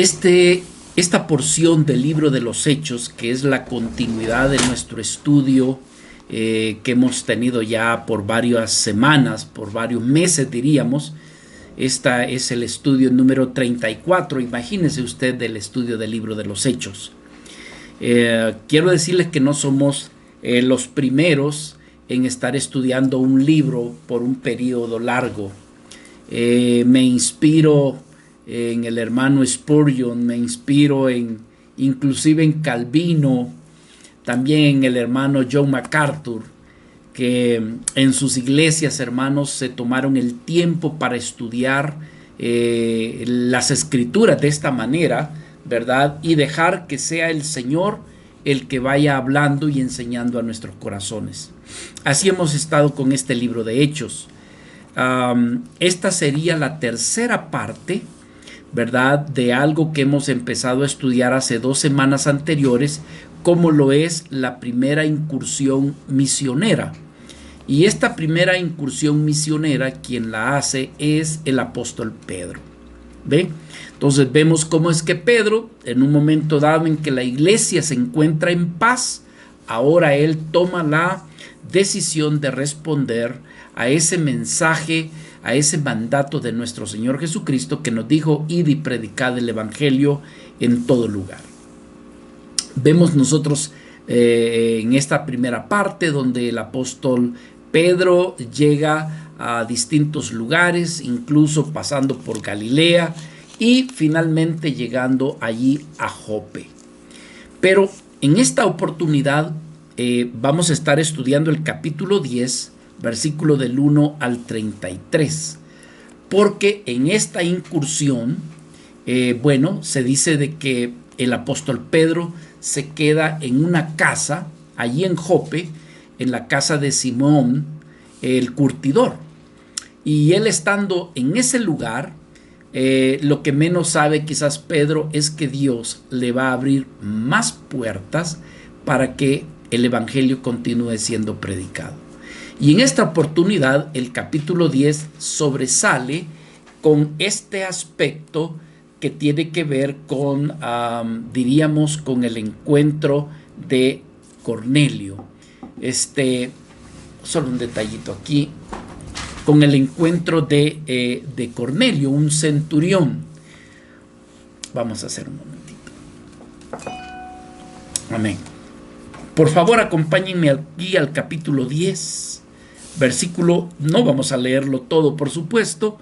Esta porción del libro de los Hechos, que es la continuidad de nuestro estudio que hemos tenido ya por varias semanas, por varios meses diríamos. Esta es el estudio número 34, imagínese usted, del estudio del libro de los Hechos. Quiero decirles que no somos los primeros en estar estudiando un libro por un periodo largo. Me inspiro en el hermano Spurgeon, me inspiro inclusive en Calvino, también en el hermano John MacArthur, que en sus iglesias, hermanos, se tomaron el tiempo para estudiar las escrituras de esta manera, ¿verdad? Y dejar que sea el Señor el que vaya hablando y enseñando a nuestros corazones. Así hemos estado con este libro de Hechos. Esta sería la tercera parte, ¿verdad?, de algo que hemos empezado a estudiar hace 2 semanas anteriores, como lo es la primera incursión misionera. Y esta primera incursión misionera, quien la hace es el apóstol Pedro. ¿Ve? Entonces vemos cómo es que Pedro, en un momento dado en que la iglesia se encuentra en paz, ahora él toma la decisión de responder a ese mensaje, a ese mandato de nuestro Señor Jesucristo, que nos dijo: id y predicad el evangelio en todo lugar. Vemos nosotros en esta primera parte donde el apóstol Pedro llega a distintos lugares, incluso pasando por Galilea y finalmente llegando allí a Jope. Pero en esta oportunidad vamos a estar estudiando el capítulo 10, versículo del 1 al 33, porque en esta incursión, se dice de que el apóstol Pedro se queda en una casa, allí en Jope, en la casa de Simón, el curtidor. Y él estando en ese lugar, lo que menos sabe quizás Pedro es que Dios le va a abrir más puertas para que el evangelio continúe siendo predicado. Y en esta oportunidad, el capítulo 10 sobresale con este aspecto que tiene que ver con, diríamos, con el encuentro de Cornelio. Solo un detallito aquí, con el encuentro de Cornelio, un centurión. Vamos a hacer un momentito. Amén. Por favor, acompáñenme aquí al capítulo 10, versículo, no vamos a leerlo todo, por supuesto,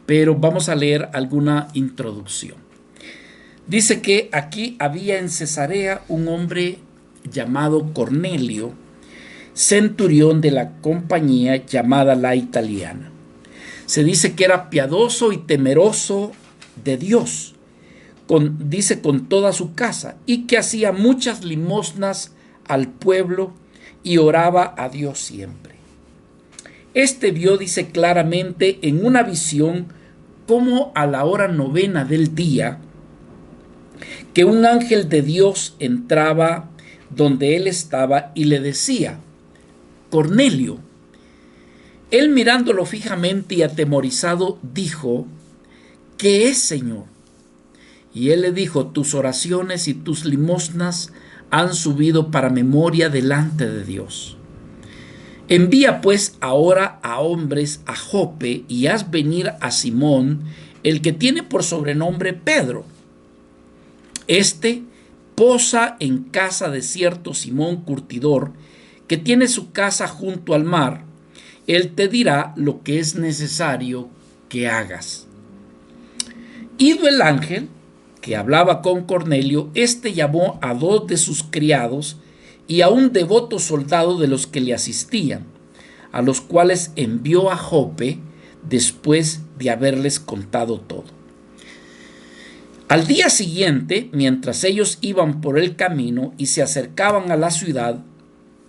pero vamos a leer alguna introducción. Dice que aquí había en Cesarea un hombre llamado Cornelio, centurión de la compañía llamada la Italiana. Se dice que era piadoso y temeroso de Dios, dice con toda su casa, y que hacía muchas limosnas al pueblo y oraba a Dios siempre. Vio, dice claramente en una visión, como a la hora 9 del día, que un ángel de Dios entraba donde él estaba y le decía: Cornelio. Él, mirándolo fijamente y atemorizado, dijo: ¿qué es, Señor? Y él le dijo: tus oraciones y tus limosnas han subido para memoria delante de Dios. Envía pues ahora a hombres a Jope y haz venir a Simón, el que tiene por sobrenombre Pedro. Posa en casa de cierto Simón curtidor, que tiene su casa junto al mar. Él te dirá lo que es necesario que hagas. Ido el ángel que hablaba con Cornelio, llamó a 2 de sus criados y a un devoto soldado de los que le asistían, a los cuales envió a Jope después de haberles contado todo. Al día siguiente, mientras ellos iban por el camino y se acercaban a la ciudad,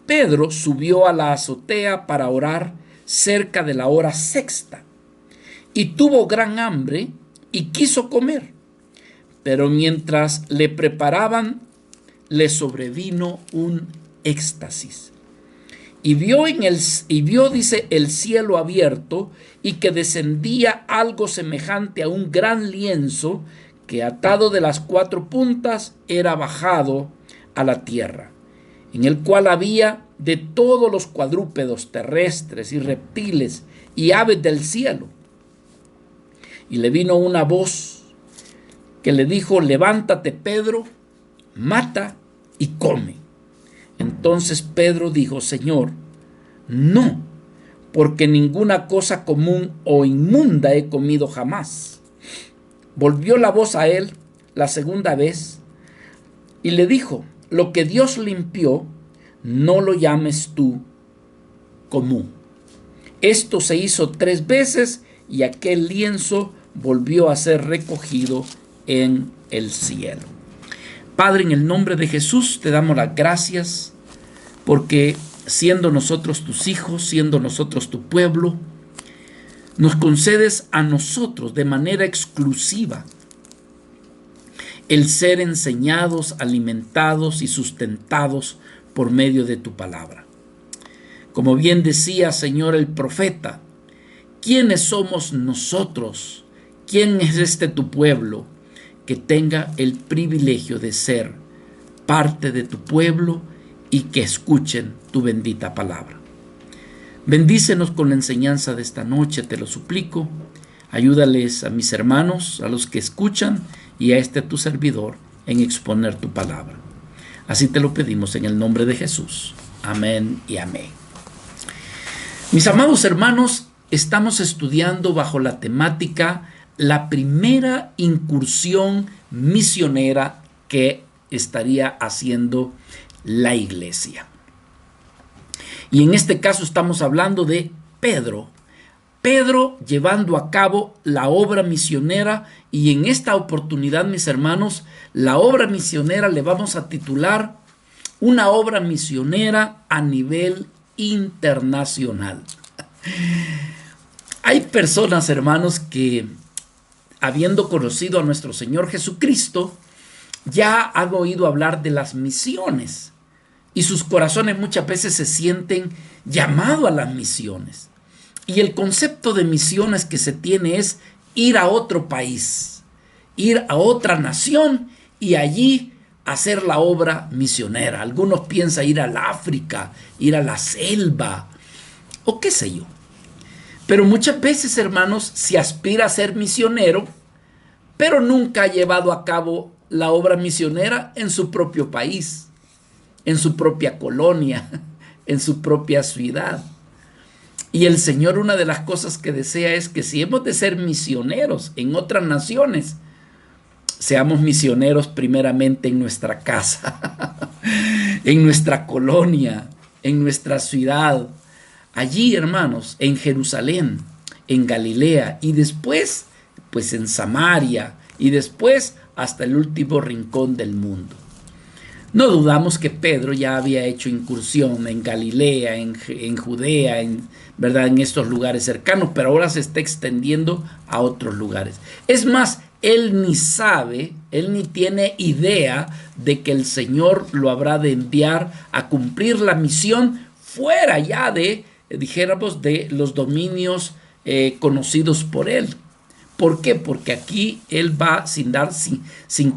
Pedro subió a la azotea para orar cerca de la hora 6, y tuvo gran hambre y quiso comer. Pero mientras le preparaban, le sobrevino un éxtasis. Y vio, dice, el cielo abierto y que descendía algo semejante a un gran lienzo que atado de las 4 puntas era bajado a la tierra, en el cual había de todos los cuadrúpedos terrestres y reptiles y aves del cielo. Y le vino una voz que le dijo: levántate, Pedro, mata y come. Entonces Pedro dijo: Señor, no, porque ninguna cosa común o inmunda he comido jamás. Volvió la voz a él la segunda vez y le dijo: lo que Dios limpió, no lo llames tú común. Esto se hizo 3 veces y aquel lienzo volvió a ser recogido en el cielo. Padre, en el nombre de Jesús te damos las gracias porque siendo nosotros tus hijos, siendo nosotros tu pueblo, nos concedes a nosotros de manera exclusiva el ser enseñados, alimentados y sustentados por medio de tu palabra. Como bien decía, Señor, el profeta, ¿quiénes somos nosotros? ¿Quién es este tu pueblo que tenga el privilegio de ser parte de tu pueblo y que escuchen tu bendita palabra? Bendícenos con la enseñanza de esta noche, te lo suplico. Ayúdales a mis hermanos, a los que escuchan, y a este tu servidor en exponer tu palabra. Así te lo pedimos en el nombre de Jesús. Amén y amén. Mis amados hermanos, estamos estudiando bajo la temática la primera incursión misionera que estaría haciendo la iglesia. Y en este caso estamos hablando de Pedro. Pedro llevando a cabo la obra misionera, y en esta oportunidad, mis hermanos, la obra misionera le vamos a titular una obra misionera a nivel internacional. Hay personas, hermanos, que habiendo conocido a nuestro Señor Jesucristo, ya han oído hablar de las misiones y sus corazones muchas veces se sienten llamados a las misiones. Y el concepto de misiones que se tiene es ir a otro país, ir a otra nación y allí hacer la obra misionera. Algunos piensan ir al África, ir a la selva o qué sé yo. Pero muchas veces, hermanos, se aspira a ser misionero, pero nunca ha llevado a cabo la obra misionera en su propio país, en su propia colonia, en su propia ciudad. Y el Señor, una de las cosas que desea es que si hemos de ser misioneros en otras naciones, seamos misioneros primeramente en nuestra casa, en nuestra colonia, en nuestra ciudad. Allí, hermanos, en Jerusalén, en Galilea, y después, pues en Samaria, y después hasta el último rincón del mundo. No dudamos que Pedro ya había hecho incursión en Galilea, en Judea, ¿verdad?, en estos lugares cercanos, pero ahora se está extendiendo a otros lugares. Es más, él ni sabe, él ni tiene idea de que el Señor lo habrá de enviar a cumplir la misión fuera ya de, dijéramos, de los dominios conocidos por él. ¿Por qué? Porque aquí él va sin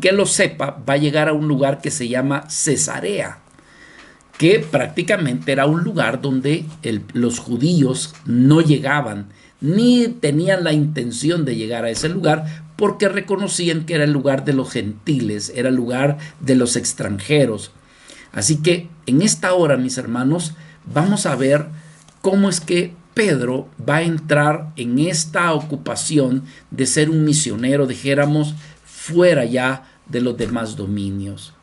que lo sepa, va a llegar a un lugar que se llama Cesarea, que prácticamente era un lugar donde los judíos no llegaban, ni tenían la intención de llegar a ese lugar, porque reconocían que era el lugar de los gentiles, era el lugar de los extranjeros. Así que en esta hora, mis hermanos, vamos a ver cómo es que Pedro va a entrar en esta ocupación de ser un misionero, dijéramos, fuera ya de los demás dominios.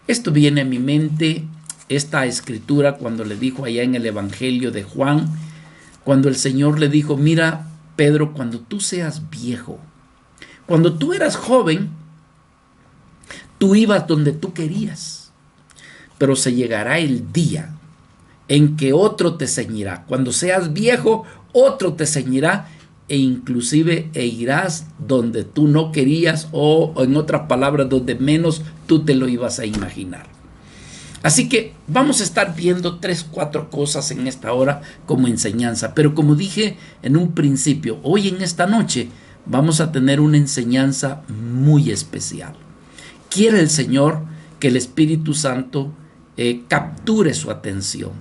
Esto viene a mi mente, esta escritura, cuando le dijo allá en el Evangelio de Juan, cuando el Señor le dijo: mira, Pedro, cuando tú seas viejo, cuando tú eras joven, tú ibas donde tú querías, pero se llegará el día en que otro te ceñirá. Cuando seas viejo, otro te ceñirá e inclusive irás donde tú no querías, o en otras palabras, donde menos tú te lo ibas a imaginar. Así que vamos a estar viendo 3-4 cosas en esta hora como enseñanza. Pero como dije en un principio, hoy en esta noche vamos a tener una enseñanza muy especial. Quiere el Señor que el Espíritu Santo capture su atención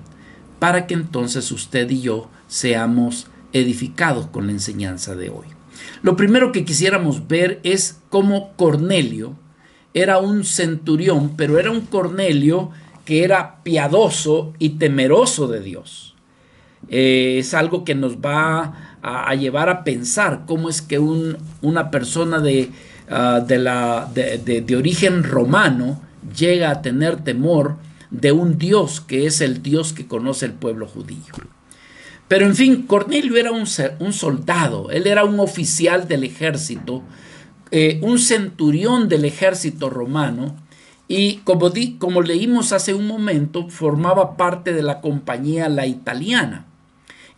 para que entonces usted y yo seamos edificados con la enseñanza de hoy. Lo primero que quisiéramos ver es cómo Cornelio era un centurión, pero era un Cornelio que era piadoso y temeroso de Dios. Es algo que nos va a llevar a pensar cómo es que una persona de origen romano llega a tener temor de un Dios que es el Dios que conoce el pueblo judío. Pero en fin, Cornelio era un soldado, él era un oficial del ejército, un centurión del ejército romano, y como leímos hace un momento, formaba parte de la compañía La Italiana.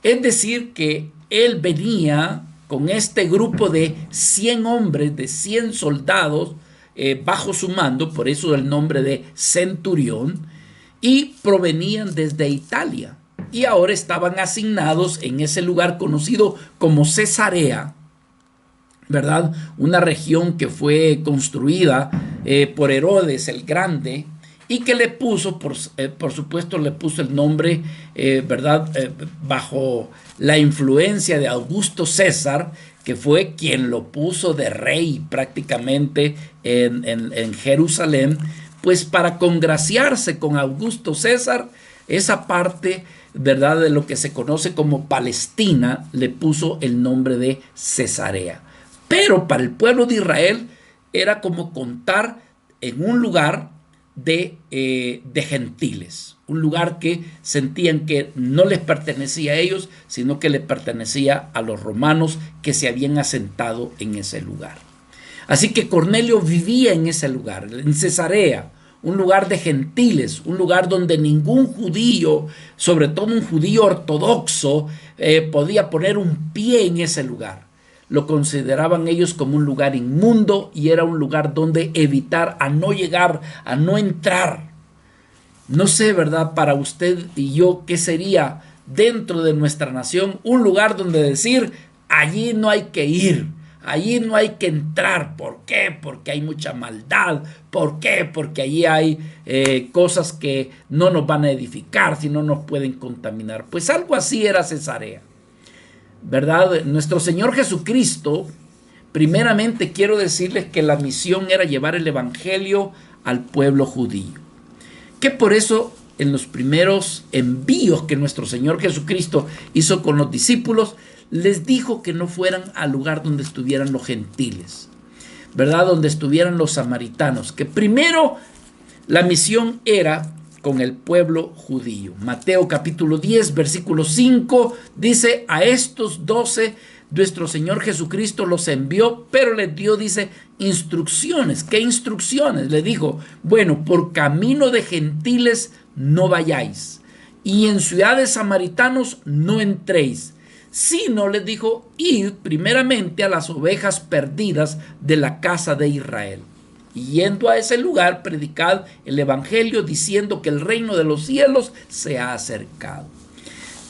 Es decir, que él venía con este grupo de 100 hombres, de 100 soldados bajo su mando, por eso el nombre de centurión, y provenían desde Italia. Y ahora estaban asignados en ese lugar conocido como Cesarea, ¿verdad? Una región que fue construida por Herodes el Grande y que le puso, por supuesto, le puso el nombre, ¿verdad? Bajo la influencia de Augusto César, que fue quien lo puso de rey prácticamente en Jerusalén, pues para congraciarse con Augusto César, esa parte, ¿verdad?, de lo que se conoce como Palestina, le puso el nombre de Cesarea. Pero para el pueblo de Israel era como contar en un lugar de gentiles, un lugar que sentían que no les pertenecía a ellos, sino que le pertenecía a los romanos que se habían asentado en ese lugar. Así que Cornelio vivía en ese lugar, en Cesarea, un lugar de gentiles, un lugar donde ningún judío, sobre todo un judío ortodoxo, podía poner un pie en ese lugar. Lo consideraban ellos como un lugar inmundo y era un lugar donde evitar, a no llegar, a no entrar. No sé, ¿verdad?, para usted y yo, ¿qué sería dentro de nuestra nación un lugar donde decir, allí no hay que ir? Allí no hay que entrar. ¿Por qué? Porque hay mucha maldad. ¿Por qué? Porque allí hay cosas que no nos van a edificar, sino nos pueden contaminar. Pues algo así era Cesarea, ¿verdad? Nuestro Señor Jesucristo, primeramente quiero decirles que la misión era llevar el evangelio al pueblo judío. Que por eso en los primeros envíos que nuestro Señor Jesucristo hizo con los discípulos, les dijo que no fueran al lugar donde estuvieran los gentiles, ¿verdad? Donde estuvieran los samaritanos, que primero la misión era con el pueblo judío. Mateo capítulo 10, versículo 5, dice, a estos 12 nuestro Señor Jesucristo los envió, pero les dio, dice, instrucciones. ¿Qué instrucciones? Le dijo, bueno, por camino de gentiles no vayáis, y en ciudades samaritanos no entréis, sino les dijo, id primeramente a las ovejas perdidas de la casa de Israel. Y yendo a ese lugar, predicad el evangelio diciendo que el reino de los cielos se ha acercado.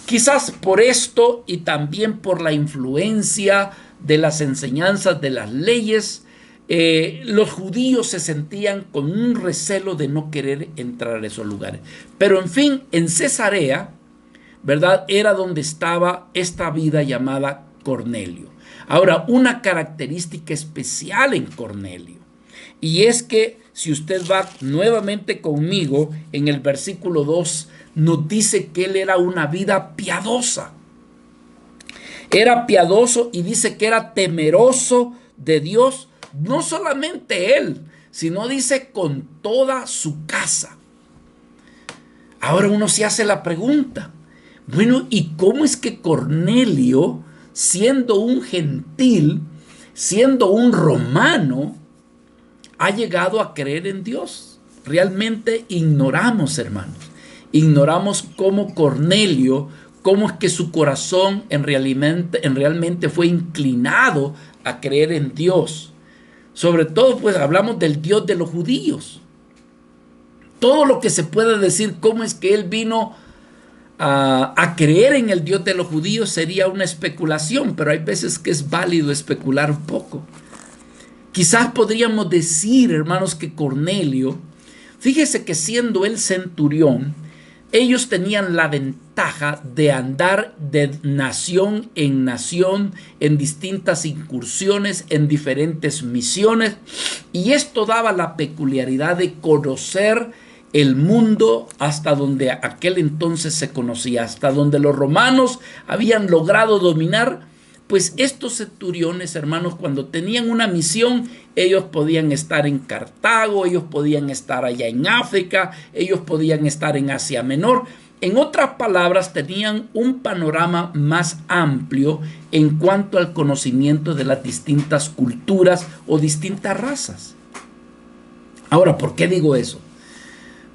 Quizás por esto y también por la influencia de las enseñanzas de las leyes, los judíos se sentían con un recelo de no querer entrar a esos lugares. Pero en fin, en Cesarea, ¿verdad?, era donde estaba esta vida llamada Cornelio. Ahora, una característica especial en Cornelio, y es que si usted va nuevamente conmigo en el versículo 2, nos dice que él era una vida piadosa. Era piadoso y dice que era temeroso de Dios, no solamente él, sino dice con toda su casa. Ahora uno se hace la pregunta, bueno, ¿y cómo es que Cornelio, siendo un gentil, siendo un romano, ha llegado a creer en Dios? Realmente ignoramos, hermanos. Ignoramos cómo Cornelio, cómo es que su corazón realmente fue inclinado a creer en Dios. Sobre todo, pues hablamos del Dios de los judíos. Todo lo que se puede decir, cómo es que él vino a creer en el Dios de los judíos sería una especulación, pero hay veces que es válido especular un poco. Quizás podríamos decir, hermanos, que Cornelio, fíjese que siendo el centurión, ellos tenían la ventaja de andar de nación en distintas incursiones, en diferentes misiones, y esto daba la peculiaridad de conocer el mundo hasta donde aquel entonces se conocía, hasta donde los romanos habían logrado dominar. Pues estos centuriones, hermanos, cuando tenían una misión, ellos podían estar en Cartago, ellos podían estar allá en África, ellos podían estar en Asia Menor. En otras palabras, tenían un panorama más amplio en cuanto al conocimiento de las distintas culturas o distintas razas. Ahora, ¿por qué digo eso?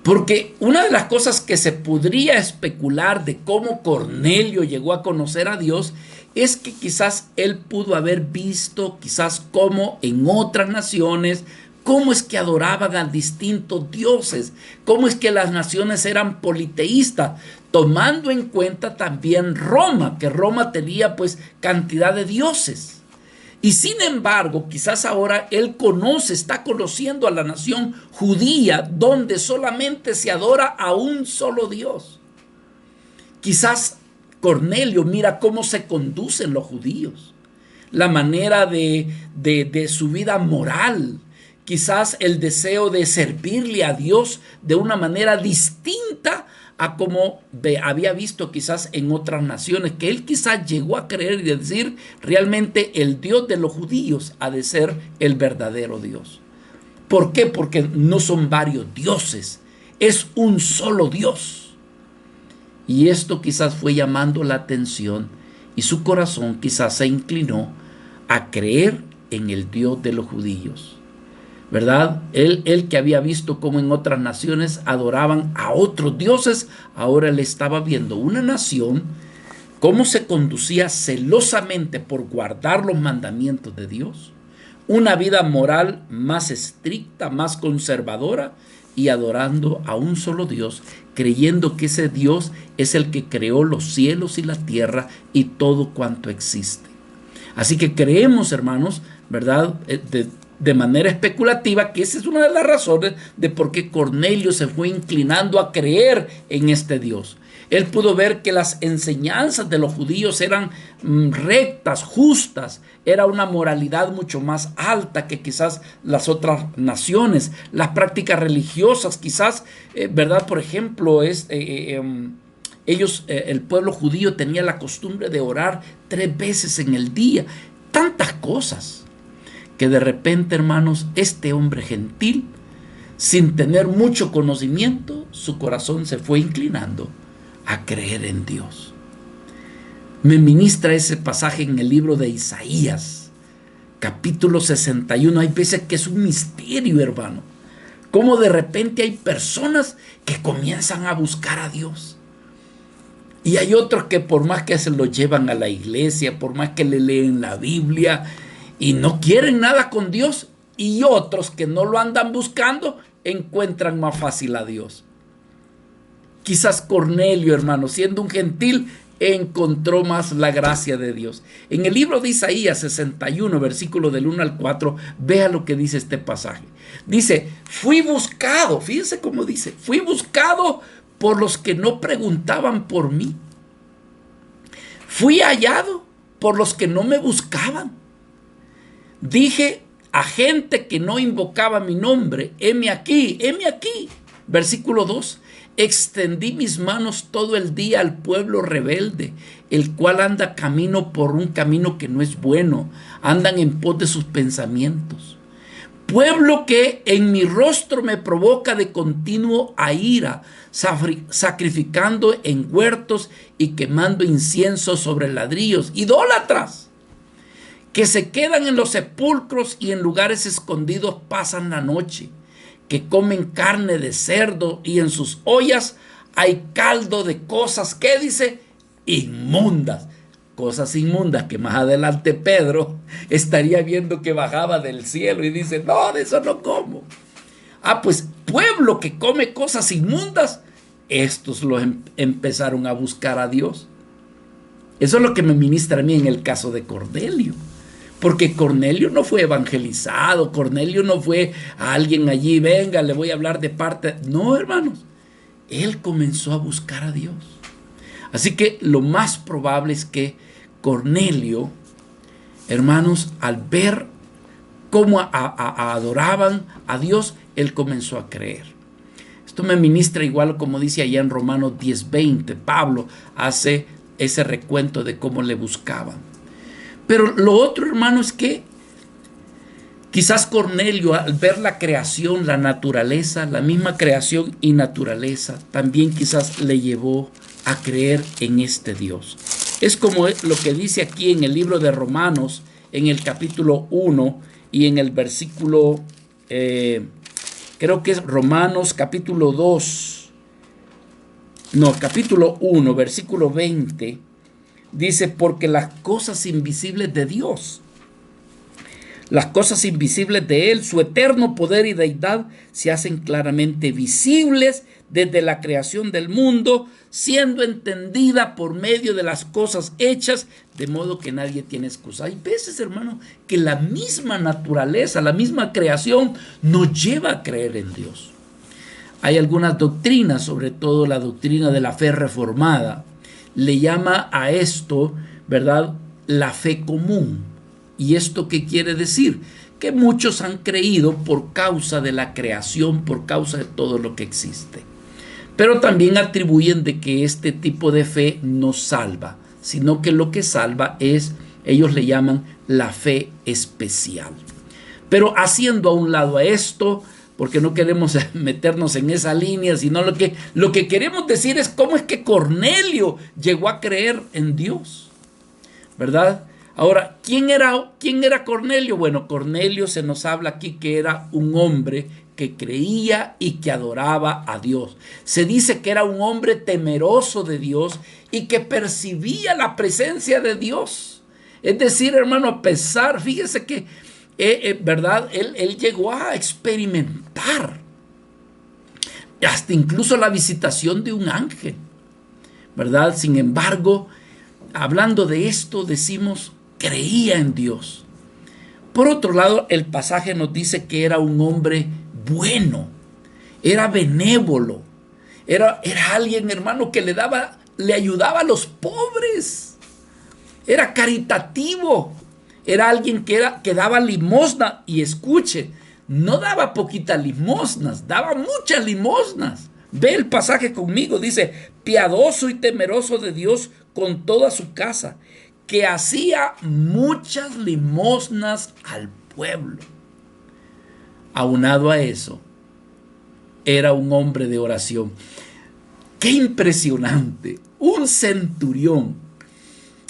Porque una de las cosas que se podría especular de cómo Cornelio llegó a conocer a Dios es que quizás él pudo haber visto, quizás como en otras naciones, cómo es que adoraban a distintos dioses, cómo es que las naciones eran politeístas, tomando en cuenta también Roma, que Roma tenía pues cantidad de dioses. Y sin embargo, quizás ahora él está conociendo a la nación judía, donde solamente se adora a un solo Dios. Quizás Cornelio mira cómo se conducen los judíos, la manera de su vida moral, quizás el deseo de servirle a Dios de una manera distinta a como había visto quizás en otras naciones, que él quizás llegó a creer y decir, realmente el Dios de los judíos ha de ser el verdadero Dios. ¿Por qué? Porque no son varios dioses, es un solo Dios. Y esto quizás fue llamando la atención y su corazón quizás se inclinó a creer en el Dios de los judíos. ¿Verdad? Él que había visto cómo en otras naciones adoraban a otros dioses, ahora él estaba viendo una nación, cómo se conducía celosamente por guardar los mandamientos de Dios, una vida moral más estricta, más conservadora, y adorando a un solo Dios, creyendo que ese Dios es el que creó los cielos y la tierra y todo cuanto existe. Así que creemos, hermanos, ¿verdad?, de manera especulativa, que esa es una de las razones de por qué Cornelio se fue inclinando a creer en este Dios. Él pudo ver que las enseñanzas de los judíos eran rectas, justas, era una moralidad mucho más alta que quizás las otras naciones. Las prácticas religiosas quizás, ¿verdad? Por ejemplo, el pueblo judío tenía la costumbre de orar 3 veces en el día. Tantas cosas que de repente, hermanos, este hombre gentil, sin tener mucho conocimiento, su corazón se fue inclinando a creer en Dios. Me ministra ese pasaje en el libro de Isaías, capítulo 61. Hay veces que es un misterio, hermano, cómo de repente hay personas que comienzan a buscar a Dios. Y hay otros que por más que se lo llevan a la iglesia, por más que le leen la Biblia, y no quieren nada con Dios, y otros que no lo andan buscando, encuentran más fácil a Dios. Quizás Cornelio, hermano, siendo un gentil, encontró más la gracia de Dios. En el libro de Isaías 61, versículo del 1 al 4, vea lo que dice este pasaje. Dice, fui buscado, fíjense cómo dice, fui buscado por los que no preguntaban por mí. Fui hallado por los que no me buscaban. Dije a gente que no invocaba mi nombre, heme aquí, heme aquí. Versículo 2, extendí mis manos todo el día al pueblo rebelde, el cual anda camino por un camino que no es bueno, andan en pos de sus pensamientos. Pueblo que en mi rostro me provoca de continuo a ira, sacrificando en huertos y quemando incienso sobre ladrillos, idólatras, que se quedan en los sepulcros y en lugares escondidos pasan la noche, que comen carne de cerdo y en sus ollas hay caldo de cosas, ¿qué dice? Inmundas. Cosas inmundas que más adelante Pedro estaría viendo que bajaba del cielo y dice, no, de eso no como. Pues pueblo que come cosas inmundas estos empezaron a buscar a Dios. Eso es lo que me ministra a mí en el caso de Cornelio. Porque Cornelio no fue evangelizado, Cornelio no fue a alguien allí, venga, le voy a hablar de parte. No, hermanos, él comenzó a buscar a Dios. Así que lo más probable es que Cornelio, hermanos, al ver cómo adoraban a Dios, él comenzó a creer. Esto me ministra igual como dice allá en Romanos 10:20. Pablo hace ese recuento de cómo le buscaban. Pero lo otro, hermano, es que quizás Cornelio, al ver la creación, la naturaleza, la misma creación y naturaleza, también quizás le llevó a creer en este Dios. Es como lo que dice aquí en el libro de Romanos, en el capítulo 1 y en el versículo, creo que es Romanos capítulo 2, no, capítulo 1, versículo 20, dice, porque las cosas invisibles de Dios, las cosas invisibles de Él, su eterno poder y deidad, se hacen claramente visibles desde la creación del mundo, siendo entendida por medio de las cosas hechas, de modo que nadie tiene excusa. Hay veces, hermano, que la misma naturaleza, la misma creación nos lleva a creer en Dios. Hay algunas doctrinas, sobre todo la doctrina de la fe reformada, le llama a esto, ¿verdad?, la fe común. ¿Y esto qué quiere decir? Que muchos han creído por causa de la creación, por causa de todo lo que existe. Pero también atribuyen de que este tipo de fe no salva, sino que lo que salva es, ellos le llaman la fe especial. Pero haciendo a un lado a esto, porque no queremos meternos en esa línea, sino lo que queremos decir es cómo es que Cornelio llegó a creer en Dios, ¿verdad? Ahora, ¿quién era Cornelio? Bueno, Cornelio se nos habla aquí que era un hombre que creía y que adoraba a Dios. Se dice que era un hombre temeroso de Dios y que percibía la presencia de Dios. Es decir, hermano, a pesar, fíjese que, ¿verdad? Él llegó a experimentar hasta incluso la visitación de un ángel, ¿verdad? Sin embargo, hablando de esto, decimos, creía en Dios. Por otro lado, el pasaje nos dice que era un hombre bueno, era benévolo, era alguien, hermano, que le ayudaba a los pobres, era caritativo, era alguien que daba limosna. Y escuche, no daba poquitas limosnas, daba muchas limosnas. Ve el pasaje conmigo, dice, piadoso y temeroso de Dios con toda su casa, que hacía muchas limosnas al pueblo. Aunado a eso, era un hombre de oración. ¡Qué impresionante! Un centurión.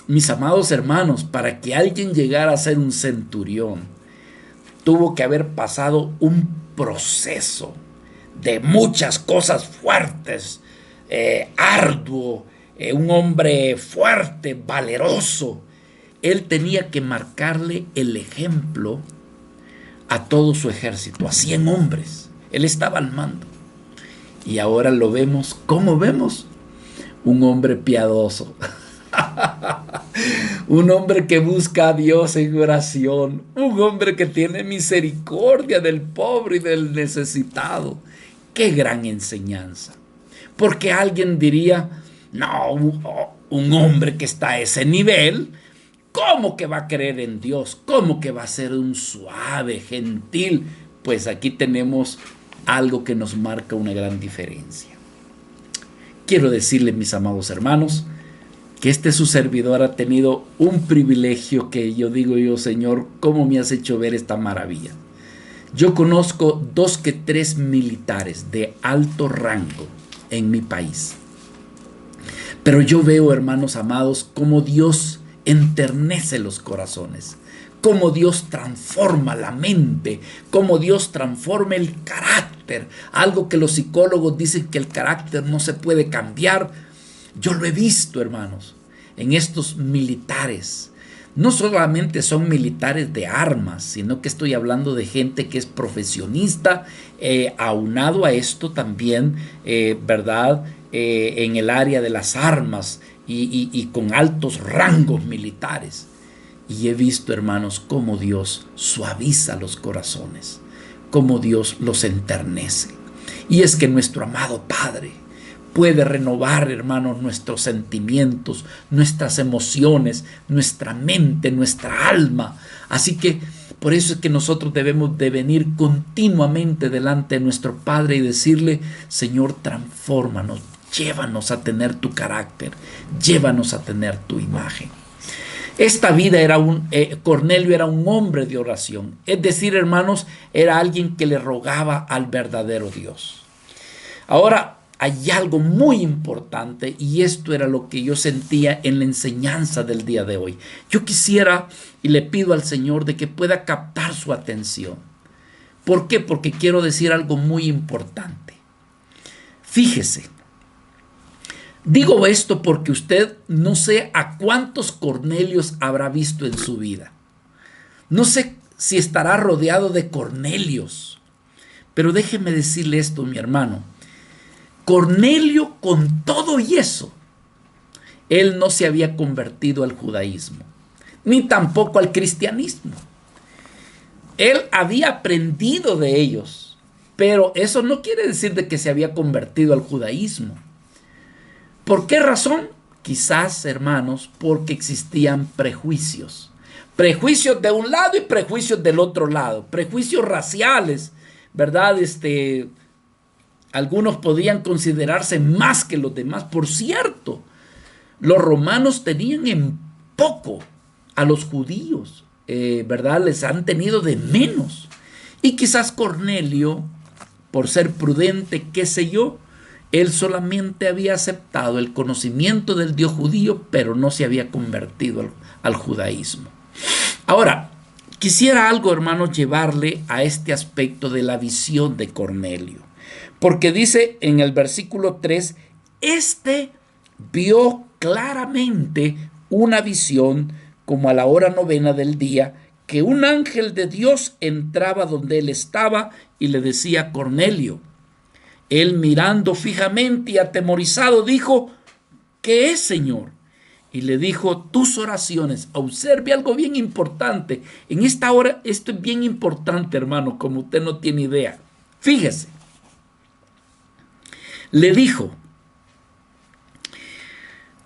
Mis amados hermanos, para que alguien llegara a ser un centurión, tuvo que haber pasado un proceso de muchas cosas fuertes, arduo, un hombre fuerte, valeroso. Él tenía que marcarle el ejemplo a todo su ejército, a 100 hombres. Él estaba al mando. Y ahora lo vemos, ¿cómo vemos? Un hombre piadoso. Un hombre que busca a Dios en oración. Un hombre que tiene misericordia del pobre y del necesitado. ¡Qué gran enseñanza! Porque alguien diría, no, un hombre que está a ese nivel, ¿cómo que va a creer en Dios? ¿Cómo que va a ser un suave, gentil? Pues aquí tenemos algo que nos marca una gran diferencia. Quiero decirles, mis amados hermanos, que su servidor ha tenido un privilegio que yo digo Señor, ¿cómo me has hecho ver esta maravilla? Yo conozco 2 que 3 militares de alto rango en mi país. Pero yo veo, hermanos amados, cómo Dios enternece los corazones, cómo Dios transforma la mente, cómo Dios transforma el carácter, algo que los psicólogos dicen que el carácter no se puede cambiar. Yo lo he visto, hermanos, en estos militares, no solamente son militares de armas, sino que estoy hablando de gente que es profesionista, aunado a esto también, ¿verdad? En el área de las armas y con altos rangos militares. Y he visto, hermanos, cómo Dios suaviza los corazones, cómo Dios los enternece. Y es que nuestro amado Padre puede renovar, hermanos, nuestros sentimientos, nuestras emociones, nuestra mente, nuestra alma. Así que por eso es que nosotros debemos de venir continuamente delante de nuestro Padre y decirle: Señor, transfórmanos, llévanos a tener tu carácter, llévanos a tener tu imagen. Esta vida Cornelio era un hombre de oración. Es decir, hermanos, era alguien que le rogaba al verdadero Dios. Ahora, hay algo muy importante, y esto era lo que yo sentía en la enseñanza del día de hoy. Yo quisiera y le pido al Señor de que pueda captar su atención. ¿Por qué? Porque quiero decir algo muy importante. Fíjese, digo esto porque usted no sé a cuántos Cornelios habrá visto en su vida. No sé si estará rodeado de Cornelios, pero déjeme decirle esto, mi hermano. Cornelio, con todo y eso, él no se había convertido al judaísmo, ni tampoco al cristianismo. Él había aprendido de ellos, pero eso no quiere decir de que se había convertido al judaísmo. ¿Por qué razón? Quizás, hermanos, porque existían prejuicios. Prejuicios de un lado y prejuicios del otro lado. Prejuicios raciales, ¿verdad? Algunos podían considerarse más que los demás. Por cierto, los romanos tenían en poco a los judíos, ¿verdad? Les han tenido de menos. Y quizás Cornelio, por ser prudente, qué sé yo, él solamente había aceptado el conocimiento del Dios judío, pero no se había convertido al judaísmo. Ahora, quisiera algo, hermanos, llevarle a este aspecto de la visión de Cornelio. Porque dice en el versículo 3, vio claramente una visión como a la hora 9 del día, que un ángel de Dios entraba donde él estaba y le decía: Cornelio. Él, mirando fijamente y atemorizado, dijo: ¿qué es, Señor? Y le dijo: tus oraciones. Observe algo bien importante. En esta hora, esto es bien importante, hermano, como usted no tiene idea. Fíjese. Le dijo: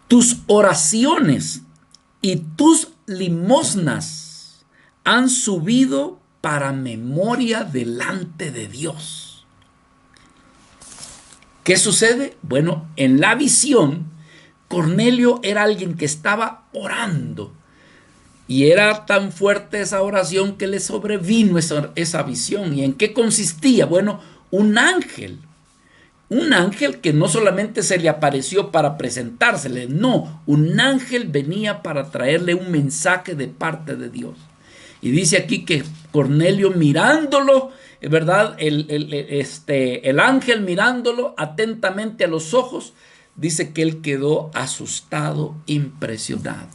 tus oraciones y tus limosnas han subido para memoria delante de Dios. ¿Qué sucede? Bueno, en la visión, Cornelio era alguien que estaba orando. Y era tan fuerte esa oración que le sobrevino esa visión. ¿Y en qué consistía? Bueno, un ángel que no solamente se le apareció para presentársele, no, un ángel venía para traerle un mensaje de parte de Dios. Y dice aquí que Cornelio, mirándolo, ¿verdad? El ángel mirándolo atentamente a los ojos, dice que él quedó asustado, impresionado.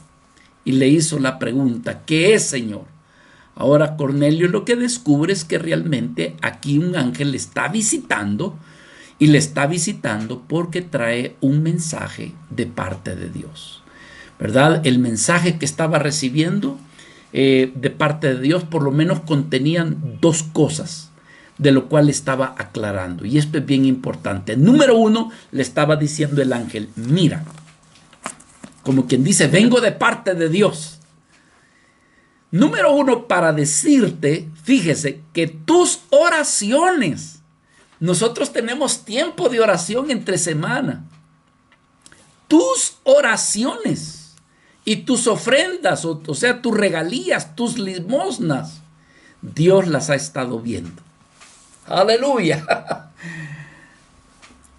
Y le hizo la pregunta: ¿qué es, Señor? Ahora Cornelio lo que descubre es que realmente aquí un ángel le está visitando, y le está visitando porque trae un mensaje de parte de Dios, ¿verdad? El mensaje que estaba recibiendo de parte de Dios por lo menos contenían dos cosas, de lo cual estaba aclarando. Y esto es bien importante. Número uno, le estaba diciendo el ángel: mira, como quien dice, vengo de parte de Dios. Número uno, para decirte, fíjese, que tus oraciones, nosotros tenemos tiempo de oración entre semana. Tus oraciones y tus ofrendas, o sea, tus regalías, tus limosnas, Dios las ha estado viendo. Aleluya.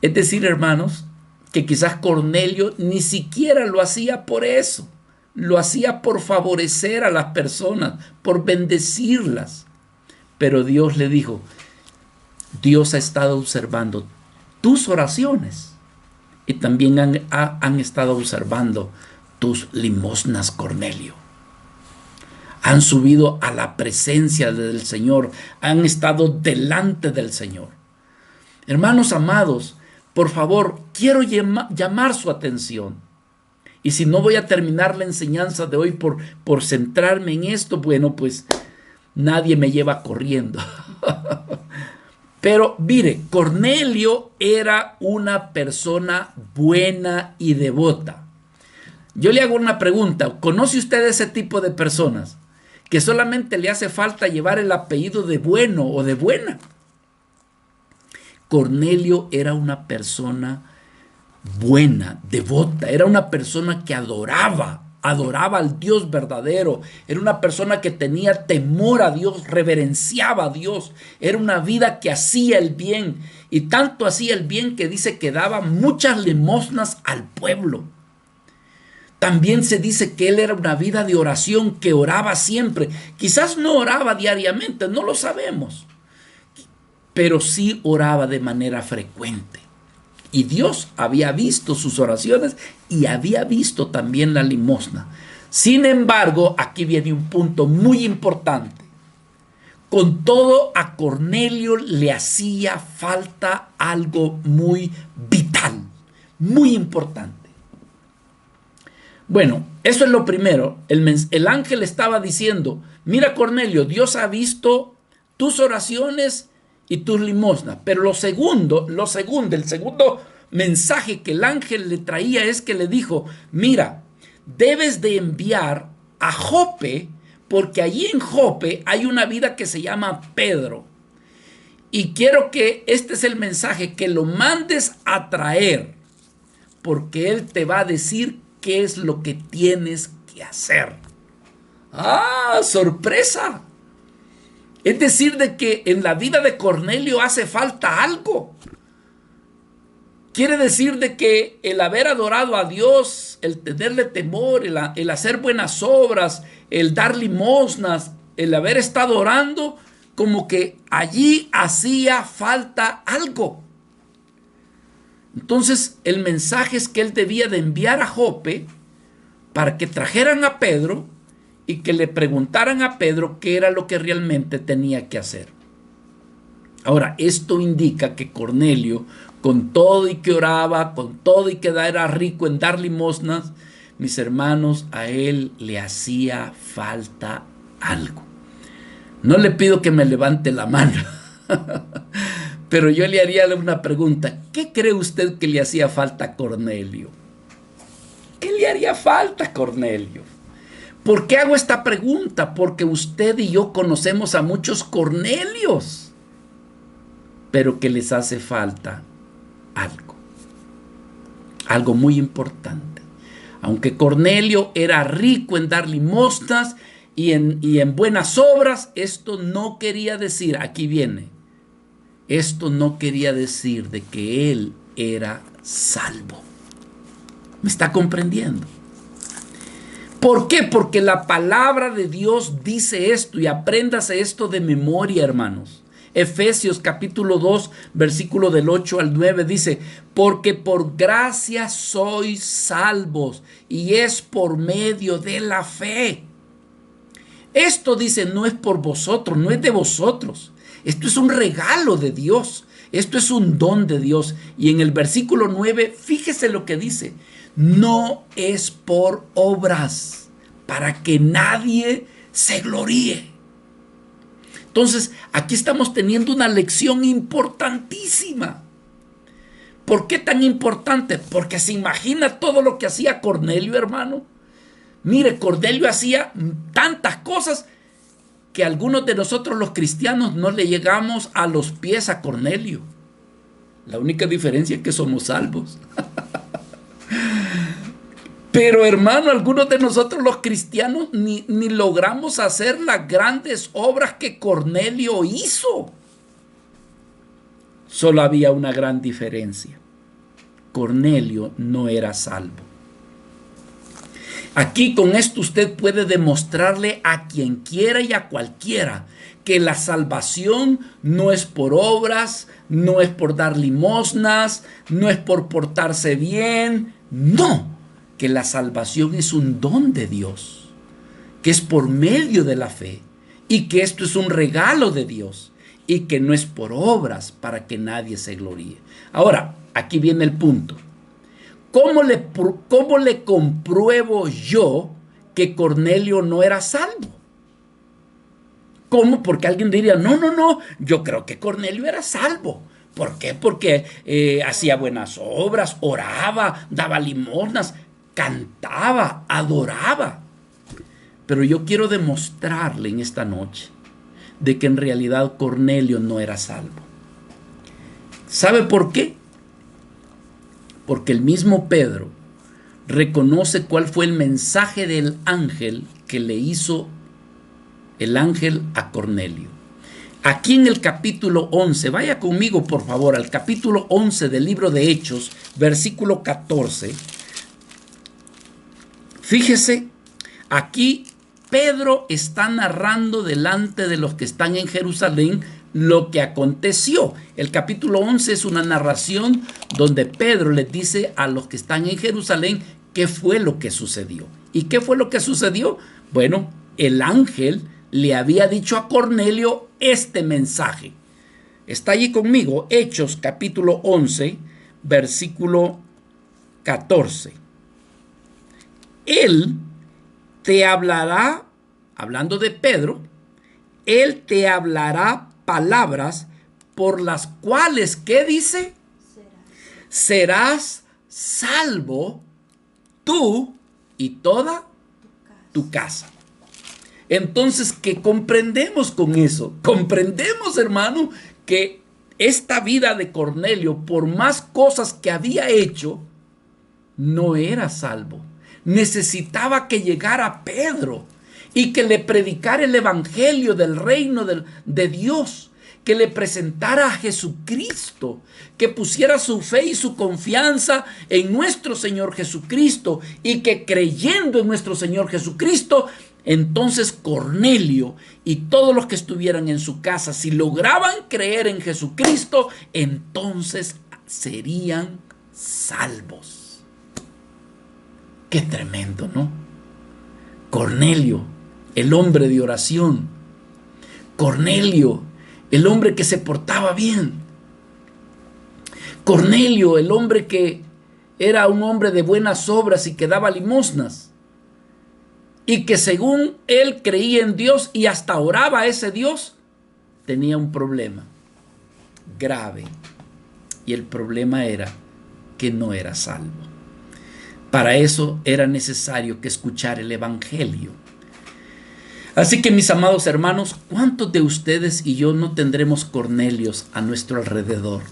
Es decir, hermanos, que quizás Cornelio ni siquiera lo hacía por eso. Lo hacía por favorecer a las personas, por bendecirlas. Pero Dios le dijo: Dios ha estado observando tus oraciones y también han estado observando tus limosnas, Cornelio. han subido a la presencia del Señor, han estado delante del Señor. Hermanos amados, por favor, quiero llamar su atención. Y si no voy a terminar la enseñanza de hoy por centrarme en esto, bueno, pues nadie me lleva corriendo. Pero mire, Cornelio era una persona buena y devota. Yo le hago una pregunta. ¿Conoce usted ese tipo de personas que solamente le hace falta llevar el apellido de bueno o de buena? Cornelio era una persona buena, devota, era una persona que adoraba al Dios verdadero, era una persona que tenía temor a Dios, reverenciaba a Dios, era una vida que hacía el bien, y tanto hacía el bien que dice que daba muchas limosnas al pueblo. También se dice que él era una vida de oración, que oraba siempre. Quizás no oraba diariamente, no lo sabemos, pero sí oraba de manera frecuente. Y Dios había visto sus oraciones y había visto también la limosna. Sin embargo, aquí viene un punto muy importante. Con todo, a Cornelio le hacía falta algo muy vital, muy importante. Bueno, eso es lo primero. El ángel estaba diciendo: mira, Cornelio, Dios ha visto tus oraciones y tus limosnas. Pero el segundo mensaje que el ángel le traía es que le dijo: mira, debes de enviar a Jope, porque allí en Jope hay una vida que se llama Pedro. Y quiero que este es el mensaje, que lo mandes a traer, porque él te va a decir qué es lo que tienes que hacer. ¡Ah, sorpresa! Es decir, de que en la vida de Cornelio hace falta algo. Quiere decir de que el haber adorado a Dios, el tenerle temor, el hacer buenas obras, el dar limosnas, el haber estado orando, como que allí hacía falta algo. Entonces el mensaje es que él debía de enviar a Jope para que trajeran a Pedro y que le preguntaran a Pedro qué era lo que realmente tenía que hacer. Ahora, esto indica que Cornelio, con todo y que oraba, con todo y que era rico en dar limosnas, mis hermanos, a él le hacía falta algo. No le pido que me levante la mano, pero yo le haría una pregunta. ¿Qué cree usted que le hacía falta a Cornelio? ¿Qué le haría falta a Cornelio? ¿Por qué hago esta pregunta? Porque usted y yo conocemos a muchos Cornelios, pero que les hace falta algo muy importante. Aunque Cornelio era rico en dar limosnas y en buenas obras, esto no quería decir, aquí viene, esto no quería decir de que él era salvo. ¿Me está comprendiendo? ¿Por qué? Porque la palabra de Dios dice esto, y apréndase esto de memoria, hermanos. Efesios capítulo 2, versículo del 8 al 9 dice: porque por gracia sois salvos, y es por medio de la fe. Esto dice, no es por vosotros, no es de vosotros. Esto es un regalo de Dios. Esto es un don de Dios. Y en el versículo 9, fíjese lo que dice: no es por obras, para que nadie se gloríe. Entonces, aquí estamos teniendo una lección importantísima. ¿Por qué tan importante? Porque se imagina todo lo que hacía Cornelio, hermano. Mire, Cornelio hacía tantas cosas que algunos de nosotros los cristianos no le llegamos a los pies a Cornelio. La única diferencia es que somos salvos. Pero hermano, algunos de nosotros los cristianos ni logramos hacer las grandes obras que Cornelio hizo. Solo había una gran diferencia. Cornelio no era salvo. Aquí con esto usted puede demostrarle a quien quiera y a cualquiera que la salvación no es por obras, no es por dar limosnas, no es por portarse bien, no. Que la salvación es un don de Dios, que es por medio de la fe y que esto es un regalo de Dios y que no es por obras para que nadie se gloríe. Ahora, aquí viene el punto. ¿Cómo le compruebo yo que Cornelio no era salvo? ¿Cómo? Porque alguien diría, no, yo creo que Cornelio era salvo. ¿Por qué? Porque hacía buenas obras, oraba, daba limosnas, cantaba, adoraba. Pero yo quiero demostrarle en esta noche de que en realidad Cornelio no era salvo. ¿Sabe por qué? Porque el mismo Pedro reconoce cuál fue el mensaje del ángel que le hizo el ángel a Cornelio. Aquí en el capítulo 11, vaya conmigo por favor al capítulo 11 del libro de Hechos, versículo 14. Fíjese, aquí Pedro está narrando delante de los que están en Jerusalén lo que aconteció. El capítulo 11 es una narración donde Pedro les dice a los que están en Jerusalén qué fue lo que sucedió. ¿Y qué fue lo que sucedió? Bueno, el ángel le había dicho a Cornelio este mensaje. Está allí conmigo, Hechos capítulo 11, versículo 14. Él te hablará, hablando de Pedro, él te hablará palabras por las cuales, ¿qué dice? Serás salvo tú y toda tu casa. Entonces, ¿qué comprendemos con eso? Comprendemos, hermano, que esta vida de Cornelio, por más cosas que había hecho, no era salvo. Necesitaba que llegara Pedro y que le predicara el evangelio del reino de Dios, que le presentara a Jesucristo, que pusiera su fe y su confianza en nuestro Señor Jesucristo y que creyendo en nuestro Señor Jesucristo, entonces Cornelio y todos los que estuvieran en su casa, si lograban creer en Jesucristo, entonces serían salvos. Qué tremendo, ¿no? Cornelio, el hombre de oración. Cornelio, el hombre que se portaba bien. Cornelio, el hombre que era un hombre de buenas obras y que daba limosnas. Y que según él creía en Dios y hasta oraba a ese Dios, tenía un problema grave. Y el problema era que no era salvo. Para eso era necesario que escuchara el evangelio. Así que, mis amados hermanos, ¿cuántos de ustedes y yo no tendremos Cornelios a nuestro alrededor?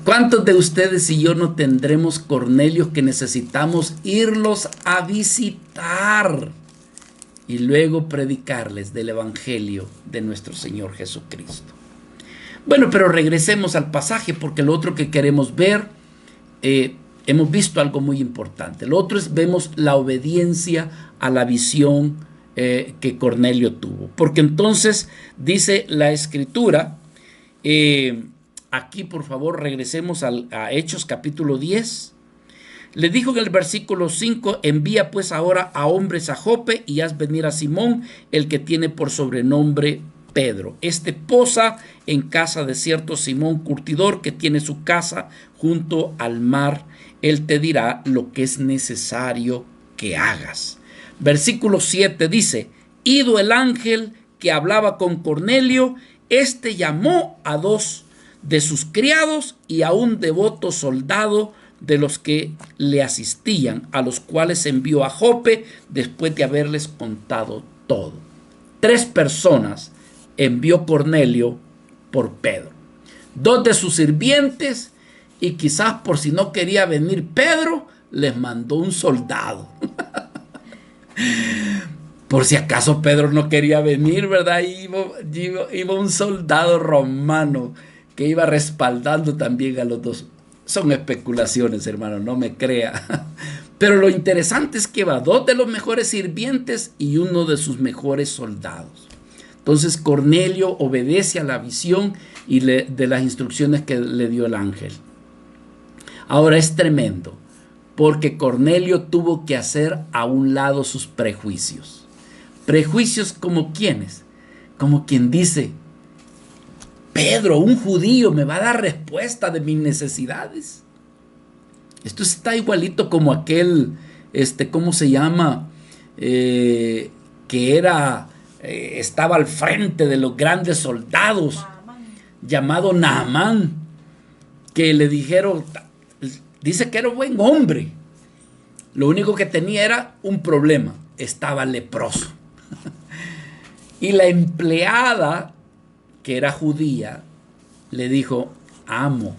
¿Cuántos de ustedes y yo no tendremos Cornelios que necesitamos irlos a visitar y luego predicarles del evangelio de nuestro Señor Jesucristo? Bueno, pero regresemos al pasaje, porque lo otro que queremos ver, hemos visto algo muy importante. Lo otro es, vemos la obediencia a la visión que Cornelio tuvo. Porque entonces dice la Escritura, aquí por favor regresemos a Hechos capítulo 10. Le dijo en el versículo 5, envía pues ahora a hombres a Jope y haz venir a Simón, el que tiene por sobrenombre Pedro. Este posa en casa de cierto Simón curtidor que tiene su casa junto al mar. Él te dirá lo que es necesario que hagas. Versículo 7 dice, ido el ángel que hablaba con Cornelio, este llamó a 2 de sus criados y a un devoto soldado de los que le asistían, a los cuales envió a Jope después de haberles contado todo. 3 personas envió Cornelio por Pedro. 2 de sus sirvientes, y quizás por si no quería venir Pedro, les mandó un soldado. Por si acaso Pedro no quería venir, ¿verdad? Iba un soldado romano que iba respaldando también a los 2. Son especulaciones, hermano, no me crea. Pero lo interesante es que va 2 de los mejores sirvientes y 1 de sus mejores soldados. Entonces Cornelio obedece a la visión y de las instrucciones que le dio el ángel. Ahora es tremendo. porque Cornelio tuvo que hacer a un lado sus prejuicios. Prejuicios como quienes, como quien dice, Pedro, un judío, me va a dar respuesta de mis necesidades. Esto está igualito como aquel, ¿cómo se llama? Que estaba al frente de los grandes soldados, llamado Naamán, que le dijeron, dice que era un buen hombre. Lo único que tenía era un problema, estaba leproso. Y la empleada, que era judía, le dijo, amo,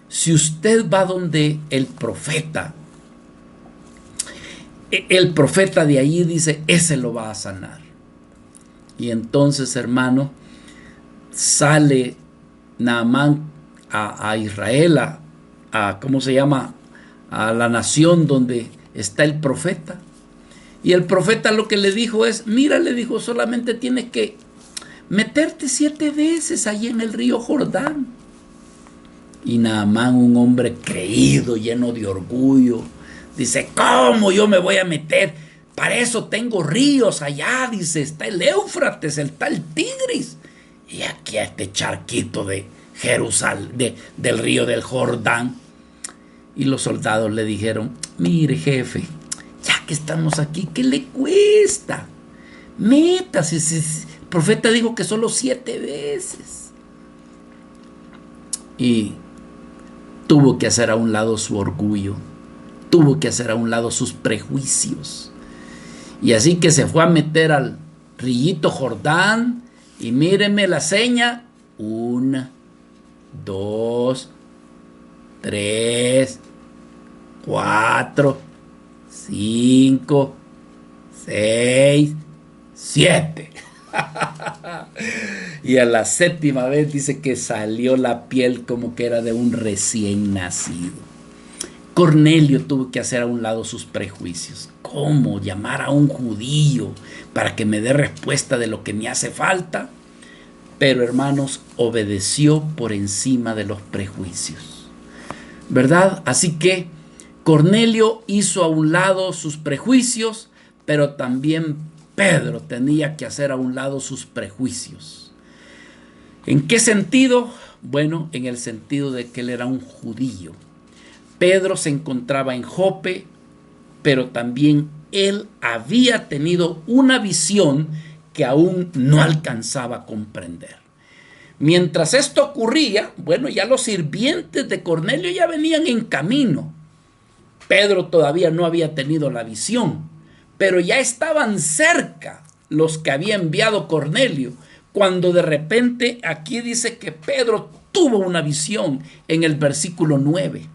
si usted va donde el profeta de allí dice, ese lo va a sanar. Y entonces, hermano, sale Naamán a Israel, ¿cómo se llama? A la nación donde está el profeta. Y el profeta lo que le dijo es, mira, le dijo, solamente tienes que meterte 7 veces allí en el río Jordán. Y Naamán, un hombre creído, lleno de orgullo, dice, ¿cómo yo me voy a meter? Para eso tengo ríos allá, dice, está el Éufrates, está el Tigris. Y aquí a este charquito de Jerusalén, del río del Jordán. Y los soldados le dijeron, mire jefe, ya que estamos aquí, ¿qué le cuesta? Métase, el profeta dijo que solo 7 veces. Y tuvo que hacer a un lado su orgullo, tuvo que hacer a un lado sus prejuicios. Y así que se fue a meter al rillito Jordán, y míreme la seña, 1, 2, 3, 4, 5, 6, 7. Y a la 7ª vez dice que salió la piel como que era de un recién nacido. Cornelio tuvo que hacer a un lado sus prejuicios. ¿Cómo llamar a un judío para que me dé respuesta de lo que me hace falta? Pero, hermanos, obedeció por encima de los prejuicios, ¿verdad? Así que Cornelio hizo a un lado sus prejuicios, pero también Pedro tenía que hacer a un lado sus prejuicios. ¿En qué sentido? Bueno, en el sentido de que él era un judío. Pedro se encontraba en Jope, pero también él había tenido una visión que aún no alcanzaba a comprender. Mientras esto ocurría, bueno, ya los sirvientes de Cornelio ya venían en camino. Pedro todavía no había tenido la visión, pero ya estaban cerca los que había enviado Cornelio, cuando de repente aquí dice que Pedro tuvo una visión en el versículo 9.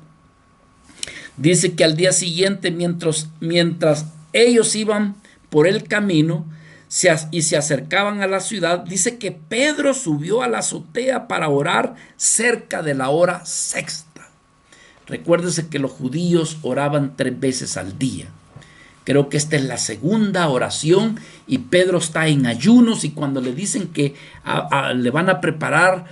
Dice que al día siguiente, mientras ellos iban por el camino y se acercaban a la ciudad, dice que Pedro subió a la azotea para orar cerca de la hora 6. Recuérdese que los judíos oraban 3 veces al día. Creo que esta es la segunda oración y Pedro está en ayunos, y cuando le dicen que le van a preparar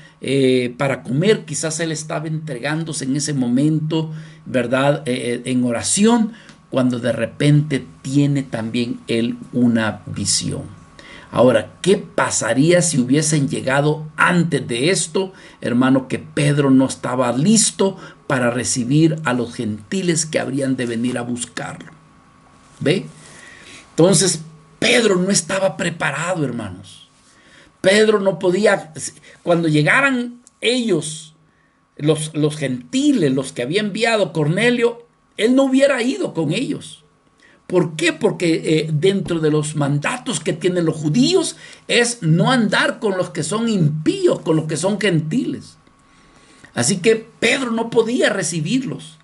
para comer, quizás él estaba entregándose en ese momento, ¿verdad? En oración, cuando de repente tiene también él una visión. Ahora, ¿qué pasaría si hubiesen llegado antes de esto? Hermano, que Pedro no estaba listo para recibir a los gentiles que habrían de venir a buscarlo. ¿Ve? Entonces, Pedro no estaba preparado, hermanos. Pedro no podía, cuando llegaran ellos, los gentiles, los que había enviado Cornelio, él no hubiera ido con ellos. ¿Por qué? Porque dentro de los mandatos que tienen los judíos es no andar con los que son impíos, con los que son gentiles. Así que Pedro no podía recibirlos.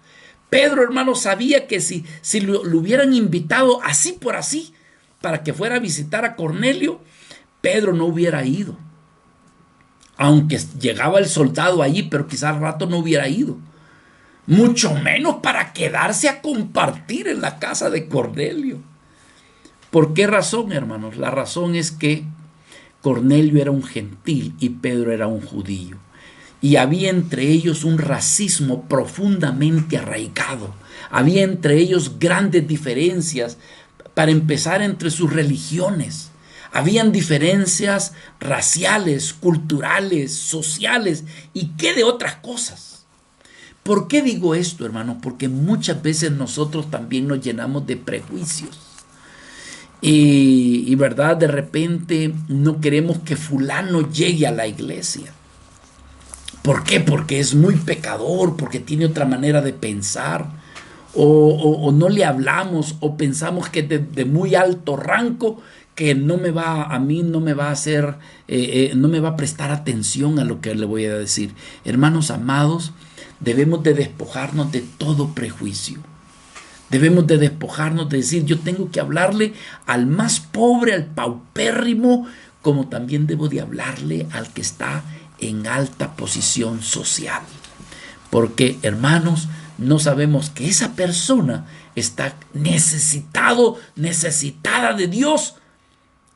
Pedro, hermano, sabía que si lo hubieran invitado así por así para que fuera a visitar a Cornelio, Pedro no hubiera ido. Aunque llegaba el soldado allí, pero quizás al rato no hubiera ido. Mucho menos para quedarse a compartir en la casa de Cornelio. ¿Por qué razón, hermanos? La razón es que Cornelio era un gentil y Pedro era un judío. y había entre ellos un racismo profundamente arraigado. Había entre ellos grandes diferencias, para empezar, entre sus religiones. Habían diferencias raciales, culturales, sociales y qué de otras cosas. ¿Por qué digo esto, hermano? Porque muchas veces nosotros también nos llenamos de prejuicios. Y verdad, de repente no queremos que fulano llegue a la iglesia. ¿Por qué? Porque es muy pecador, porque tiene otra manera de pensar, o no le hablamos, o pensamos que es de muy alto rango, que a mí no me va a hacer, no me va a prestar atención a lo que le voy a decir. Hermanos amados, debemos de despojarnos de todo prejuicio. Debemos de despojarnos de decir, yo tengo que hablarle al más pobre, al paupérrimo, como también debo de hablarle al que está en alta posición social. Porque, hermanos, no sabemos que esa persona está necesitada de Dios,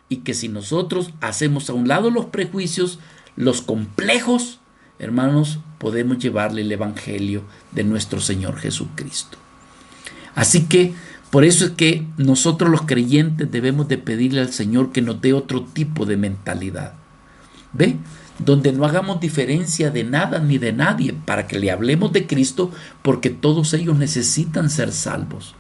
y que si nosotros hacemos a un lado los prejuicios, los complejos, hermanos, podemos llevarle el evangelio de nuestro Señor Jesucristo. Así que por eso es que nosotros los creyentes debemos de pedirle al Señor que nos dé otro tipo de mentalidad. ¿Ve? Donde no hagamos diferencia de nada ni de nadie, para que le hablemos de Cristo, porque todos ellos necesitan ser salvos.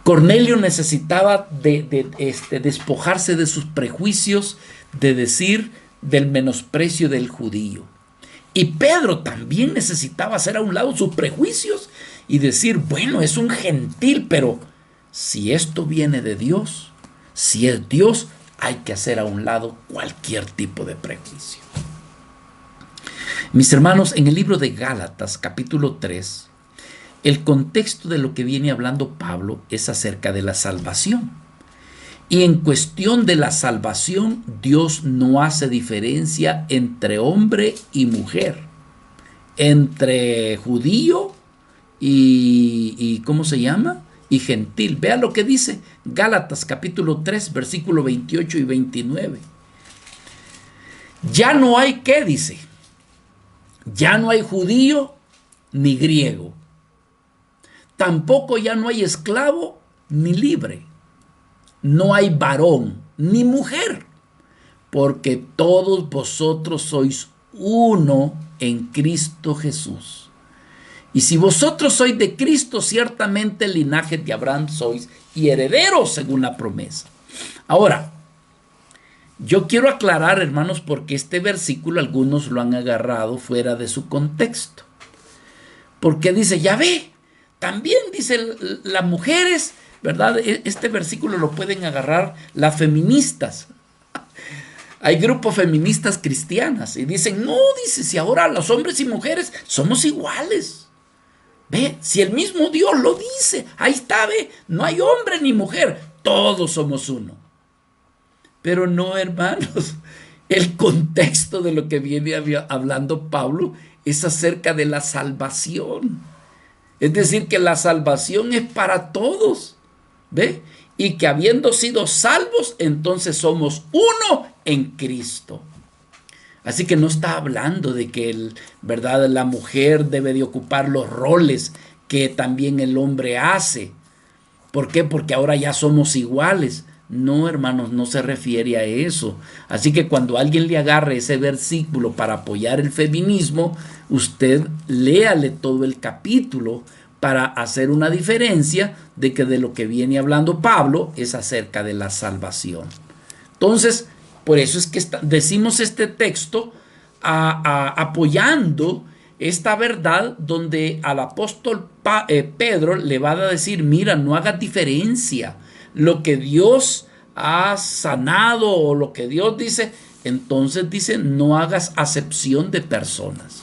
Cornelio necesitaba despojarse de sus prejuicios, de decir del menosprecio del judío. Y Pedro también necesitaba hacer a un lado sus prejuicios y decir, bueno, es un gentil, pero si esto viene de Dios, si es Dios, hay que hacer a un lado cualquier tipo de prejuicio. Mis hermanos, en el libro de Gálatas, capítulo 3, el contexto de lo que viene hablando Pablo es acerca de la salvación. Y en cuestión de la salvación, Dios no hace diferencia entre hombre y mujer, entre judío y ¿cómo se llama? Y gentil. Vea lo que dice Gálatas capítulo 3, versículo 28 y 29. Ya no hay, ¿qué dice? Ya no hay judío ni griego. Tampoco ya no hay esclavo ni libre. No hay varón ni mujer, porque todos vosotros sois uno en Cristo Jesús. Y si vosotros sois de Cristo, ciertamente el linaje de Abraham sois y herederos según la promesa. Ahora, yo quiero aclarar, hermanos, porque este versículo algunos lo han agarrado fuera de su contexto. Porque dice, ya ve, también dice las mujeres, ¿verdad? Este versículo lo pueden agarrar las feministas. Hay grupos feministas cristianas y dicen, no, dice, si ahora los hombres y mujeres somos iguales. Ve, si el mismo Dios lo dice, ahí está, ve, no hay hombre ni mujer, todos somos uno. Pero no, hermanos, el contexto de lo que viene hablando Pablo es acerca de la salvación. Es decir, que la salvación es para todos, ¿ve? Y que habiendo sido salvos, entonces somos uno en Cristo. Así que no está hablando de que, ¿verdad?, la mujer debe de ocupar los roles que también el hombre hace. ¿Por qué? Porque ahora ya somos iguales. No, hermanos, no se refiere a eso. Así que cuando alguien le agarre ese versículo para apoyar el feminismo, usted léale todo el capítulo para hacer una diferencia de que de lo que viene hablando Pablo es acerca de la salvación. Entonces, por eso es que decimos este texto apoyando esta verdad, donde al apóstol Pedro le va a decir, mira, no hagas diferencia. Lo que Dios ha sanado o lo que Dios dice, entonces dice, no hagas acepción de personas.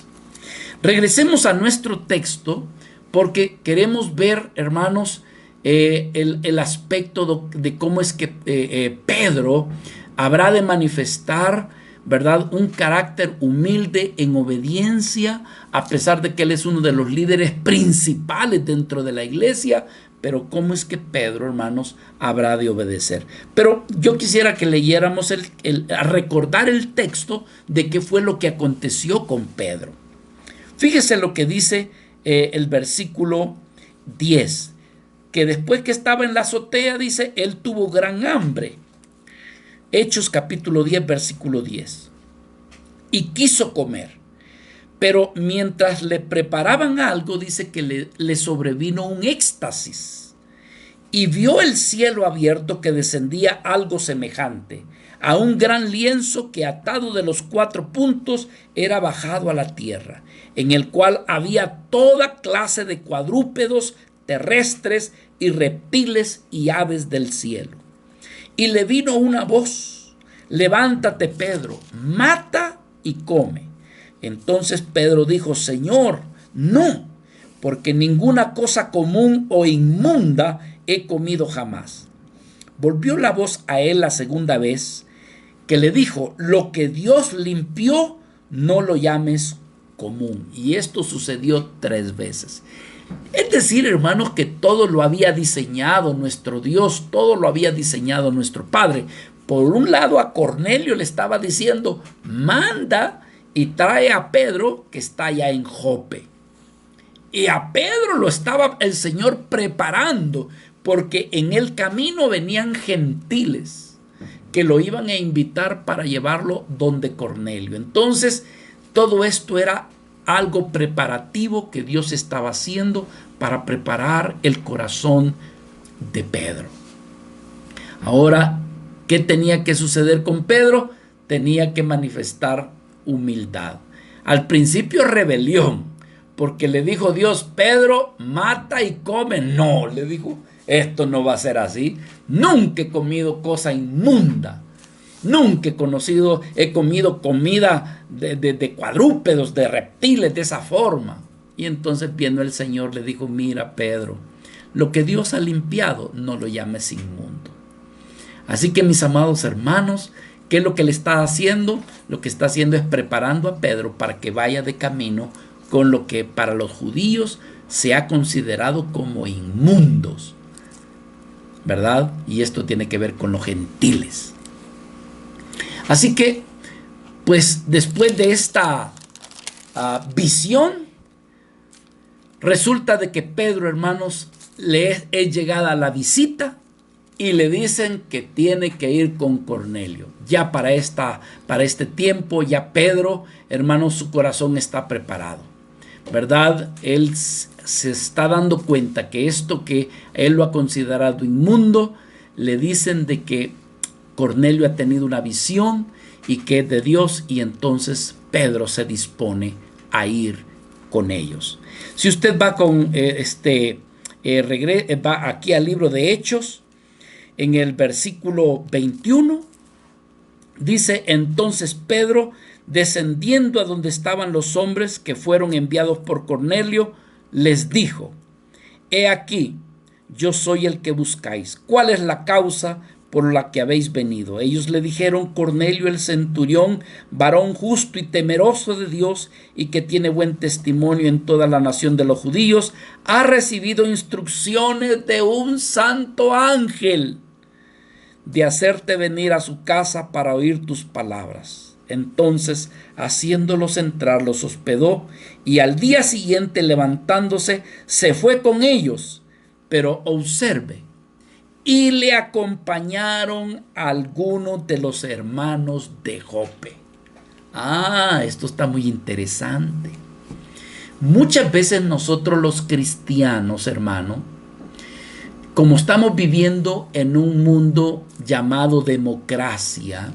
Regresemos a nuestro texto porque queremos ver, hermanos, el aspecto de cómo es que Pedro habrá de manifestar, ¿verdad?, un carácter humilde en obediencia, a pesar de que él es uno de los líderes principales dentro de la iglesia. Pero cómo es que Pedro, hermanos, habrá de obedecer. Pero yo quisiera que leyéramos a recordar el texto de qué fue lo que aconteció con Pedro. Fíjese lo que dice el versículo 10, que después que estaba en la azotea, dice, él tuvo gran hambre. Hechos capítulo 10, versículo 10. Y quiso comer. Pero mientras le preparaban algo, dice que le sobrevino un éxtasis. Y vio el cielo abierto, que descendía algo semejante a un gran lienzo que, atado de los 4 puntos, era bajado a la tierra, en el cual había toda clase de cuadrúpedos terrestres y reptiles y aves del cielo. Y le vino una voz: levántate, Pedro, mata y come. Entonces Pedro dijo: Señor, no, porque ninguna cosa común o inmunda he comido jamás. Volvió la voz a él la segunda vez, que le dijo: lo que Dios limpió, no lo llames común. Y esto sucedió 3 veces. Es decir, hermanos, que todo lo había diseñado nuestro Dios, todo lo había diseñado nuestro Padre. Por un lado, a Cornelio le estaba diciendo: manda y trae a Pedro, que está allá en Jope. Y a Pedro lo estaba el Señor preparando, porque en el camino venían gentiles que lo iban a invitar para llevarlo donde Cornelio. Entonces, todo esto era algo preparativo que Dios estaba haciendo para preparar el corazón de Pedro. Ahora, ¿qué tenía que suceder con Pedro? Tenía que manifestar humildad. Al principio, rebelión, porque le dijo Dios: Pedro, mata y come. No, le dijo, esto no va a ser así. Nunca he comido cosa inmunda. Nunca he comido comida de cuadrúpedos, de reptiles, de esa forma. Y entonces, viendo el Señor, le dijo: mira, Pedro, lo que Dios ha limpiado, no lo llames inmundo. Así que, mis amados hermanos, ¿qué es lo que le está haciendo? Lo que está haciendo es preparando a Pedro para que vaya de camino con lo que para los judíos se ha considerado como inmundos, ¿verdad? Y esto tiene que ver con los gentiles. Así que, pues después de esta visión, resulta de que Pedro, hermanos, le es llegada la visita y le dicen que tiene que ir con Cornelio. Ya para este tiempo, ya Pedro, hermanos, su corazón está preparado, ¿verdad? Él se está dando cuenta que esto que él lo ha considerado inmundo, le dicen de que Cornelio ha tenido una visión y que es de Dios, y entonces Pedro se dispone a ir con ellos. Si usted va va aquí al libro de Hechos, en el versículo 21, dice: entonces Pedro, descendiendo a donde estaban los hombres que fueron enviados por Cornelio, les dijo: he aquí, yo soy el que buscáis. ¿Cuál es la causa por la que habéis venido? Ellos le dijeron: Cornelio el centurión, varón justo y temeroso de Dios, y que tiene buen testimonio en toda la nación de los judíos, ha recibido instrucciones de un santo ángel de hacerte venir a su casa para oír tus palabras. Entonces, haciéndolos entrar, los hospedó, y al día siguiente, levantándose, se fue con ellos. Pero observe, y le acompañaron algunos de los hermanos de Jope. Esto está muy interesante. Muchas veces nosotros los cristianos, hermano, como estamos viviendo en un mundo llamado democracia,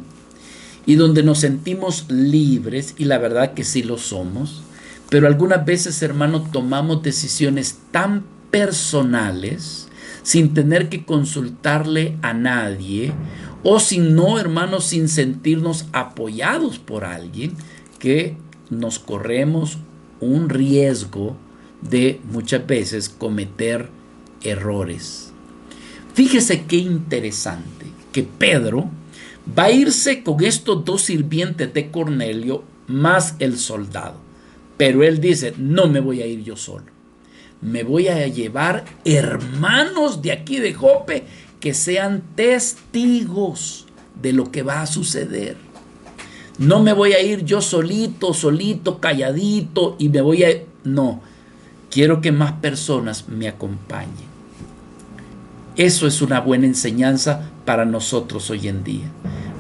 y donde nos sentimos libres, y la verdad que sí lo somos, pero algunas veces, hermano, tomamos decisiones tan personales, sin tener que consultarle a nadie, o sin sentirnos apoyados por alguien, que nos corremos un riesgo de muchas veces cometer errores. Fíjese qué interesante, que Pedro va a irse con estos 2 sirvientes de Cornelio, más el soldado. Pero él dice: no me voy a ir yo solo. Me voy a llevar hermanos de aquí de Jope que sean testigos de lo que va a suceder. No me voy a ir yo solito, calladito y me voy a... No, quiero que más personas me acompañen. Eso es una buena enseñanza para nosotros hoy en día.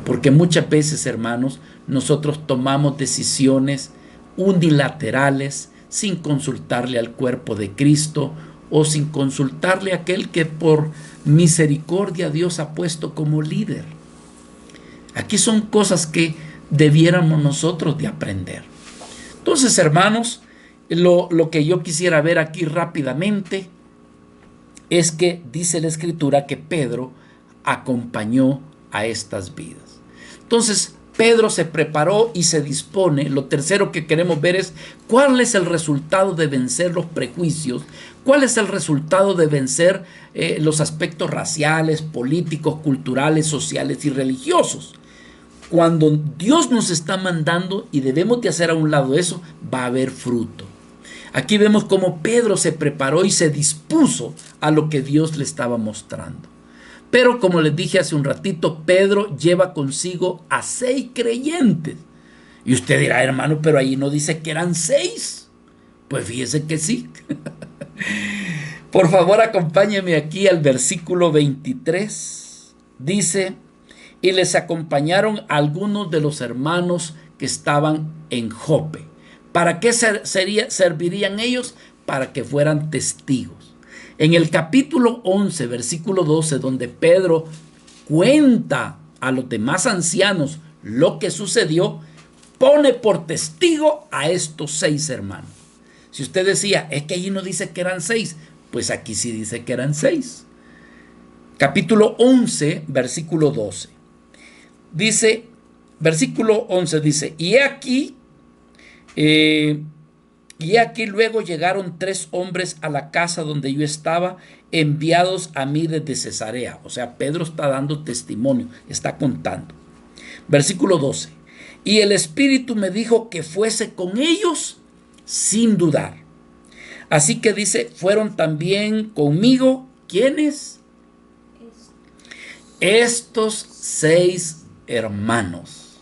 Porque muchas veces, hermanos, nosotros tomamos decisiones unilaterales sin consultarle al cuerpo de Cristo o sin consultarle a aquel que por misericordia Dios ha puesto como líder. Aquí son cosas que debiéramos nosotros de aprender. Entonces, hermanos, lo que yo quisiera ver aquí rápidamente es que dice la Escritura que Pedro acompañó a estas vidas. Entonces, Pedro se preparó y se dispone. Lo tercero que queremos ver es cuál es el resultado de vencer los prejuicios, cuál es el resultado de vencer los aspectos raciales, políticos, culturales, sociales y religiosos. Cuando Dios nos está mandando y debemos de hacer a un lado eso, va a haber fruto. Aquí vemos cómo Pedro se preparó y se dispuso a lo que Dios le estaba mostrando. Pero como les dije hace un ratito, Pedro lleva consigo a 6 creyentes. Y usted dirá, hermano, pero ahí no dice que eran 6. Pues fíjese que sí. Por favor, acompáñeme aquí al versículo 23. Dice, y les acompañaron algunos de los hermanos que estaban en Jope. ¿Para qué servirían ellos? Para que fueran testigos. En el capítulo 11, versículo 12, donde Pedro cuenta a los demás ancianos lo que sucedió, pone por testigo a estos 6 hermanos. Si usted decía, es que allí no dice que eran 6, pues aquí sí dice que eran 6. Capítulo 11, versículo 12. Dice, versículo 11 dice, y aquí luego llegaron 3 hombres a la casa donde yo estaba, enviados a mí desde Cesarea. O sea, Pedro está dando testimonio, está contando. Versículo 12. Y el Espíritu me dijo que fuese con ellos sin dudar. Así que dice, fueron también conmigo, ¿quiénes? Estos 6 hermanos.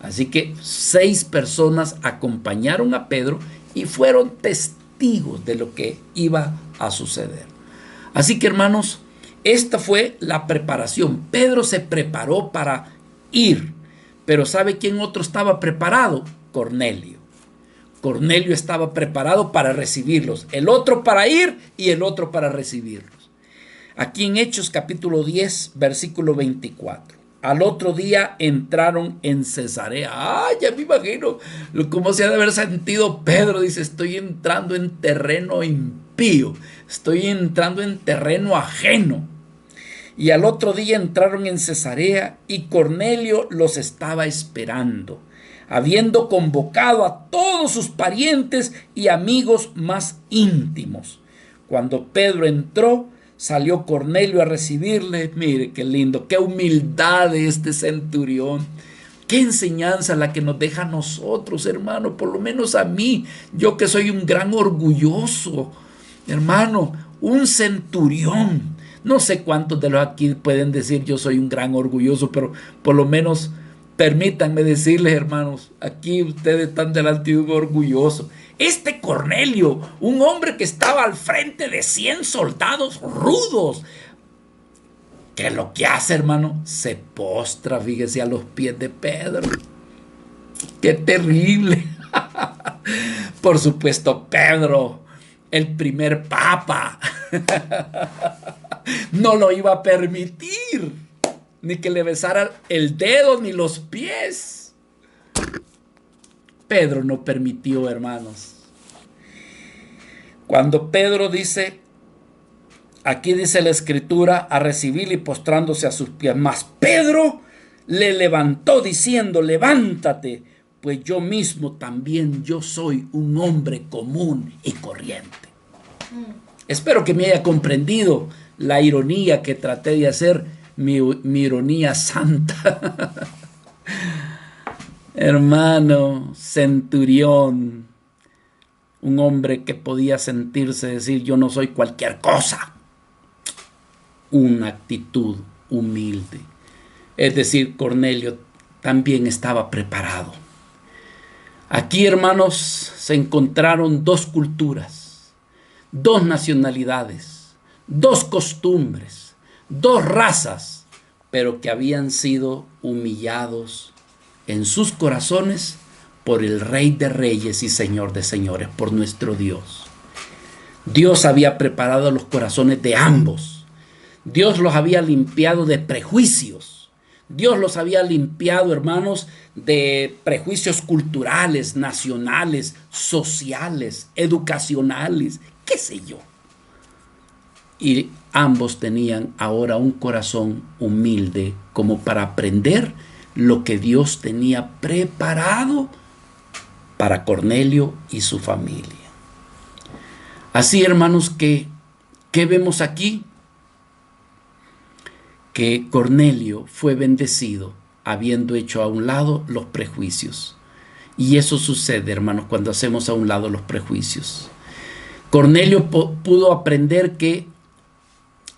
Así que 6 personas acompañaron a Pedro y fueron testigos de lo que iba a suceder. Así que, hermanos, esta fue la preparación. Pedro se preparó para ir, pero ¿sabe quién otro estaba preparado? Cornelio. Cornelio estaba preparado para recibirlos, el otro para ir y el otro para recibirlos. Aquí en Hechos capítulo 10, versículo 24. Al otro día entraron en Cesarea. Ya me imagino cómo se ha de haber sentido Pedro. Dice, estoy entrando en terreno impío. Estoy entrando en terreno ajeno. Y al otro día entraron en Cesarea y Cornelio los estaba esperando, habiendo convocado a todos sus parientes y amigos más íntimos. Cuando Pedro entró, salió Cornelio a recibirle. Mire qué lindo, qué humildad de este centurión. Qué enseñanza la que nos deja a nosotros, hermano, por lo menos a mí, yo que soy un gran orgulloso, hermano, un centurión. No sé cuántos de los aquí pueden decir yo soy un gran orgulloso, pero por lo menos permítanme decirles, hermanos, aquí ustedes están delante de un orgulloso. Este Cornelio, un hombre que estaba al frente de 100 soldados rudos, ¿qué es lo que hace, hermano? Se postra, fíjese, a los pies de Pedro. ¡Qué terrible! Por supuesto, Pedro, el primer papa, no lo iba a permitir, ni que le besara el dedo ni los pies. Pedro no permitió, hermanos. Cuando Pedro dice, aquí dice la Escritura, a recibirle y postrándose a sus pies, mas Pedro le levantó diciendo, levántate, pues yo mismo también yo soy un hombre común y corriente. Espero que me haya comprendido la ironía que traté de hacer, mi ironía santa. Hermano, centurión, un hombre que podía sentirse decir yo no soy cualquier cosa. Una actitud humilde. Es decir, Cornelio, también estaba preparado. Aquí, hermanos, se encontraron dos culturas, dos nacionalidades, dos costumbres, dos razas, pero que habían sido humillados en sus corazones por el Rey de Reyes y Señor de Señores, por nuestro Dios. Dios había preparado los corazones de ambos. Dios los había limpiado de prejuicios. Dios los había limpiado, hermanos, de prejuicios culturales, nacionales, sociales, educacionales, qué sé yo. Y ambos tenían ahora un corazón humilde como para aprender lo que Dios tenía preparado para Cornelio y su familia. Así, hermanos, ¿qué vemos aquí? Que Cornelio fue bendecido habiendo hecho a un lado los prejuicios. Y eso sucede, hermanos, cuando hacemos a un lado los prejuicios. Cornelio pudo aprender que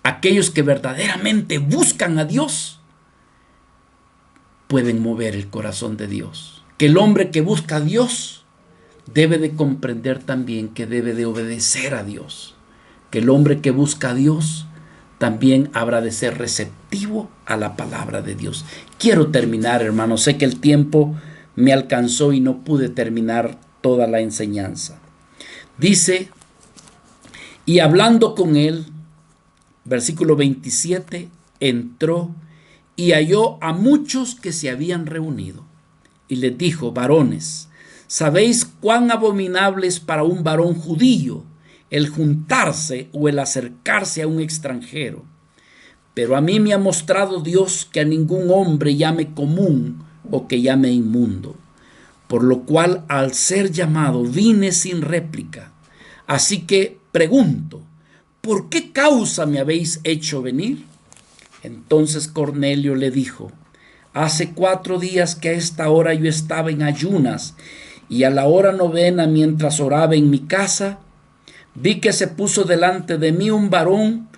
aquellos que verdaderamente buscan a Dios pueden mover el corazón de Dios. Que el hombre que busca a Dios debe de comprender también que debe de obedecer a Dios. Que el hombre que busca a Dios también habrá de ser receptivo a la palabra de Dios. Quiero terminar, hermanos. Sé que el tiempo me alcanzó y no pude terminar toda la enseñanza. Dice, y hablando con él, versículo 27, entró y halló a muchos que se habían reunido. Y les dijo, varones, ¿sabéis cuán abominable es para un varón judío el juntarse o el acercarse a un extranjero? Pero a mí me ha mostrado Dios que a ningún hombre llame común o que llame inmundo. Por lo cual, al ser llamado, vine sin réplica. Así que pregunto, ¿por qué causa me habéis hecho venir? Entonces Cornelio le dijo, hace 4 días que a esta hora yo estaba en ayunas, y a la hora 9 mientras oraba en mi casa, vi que se puso delante de mí un varón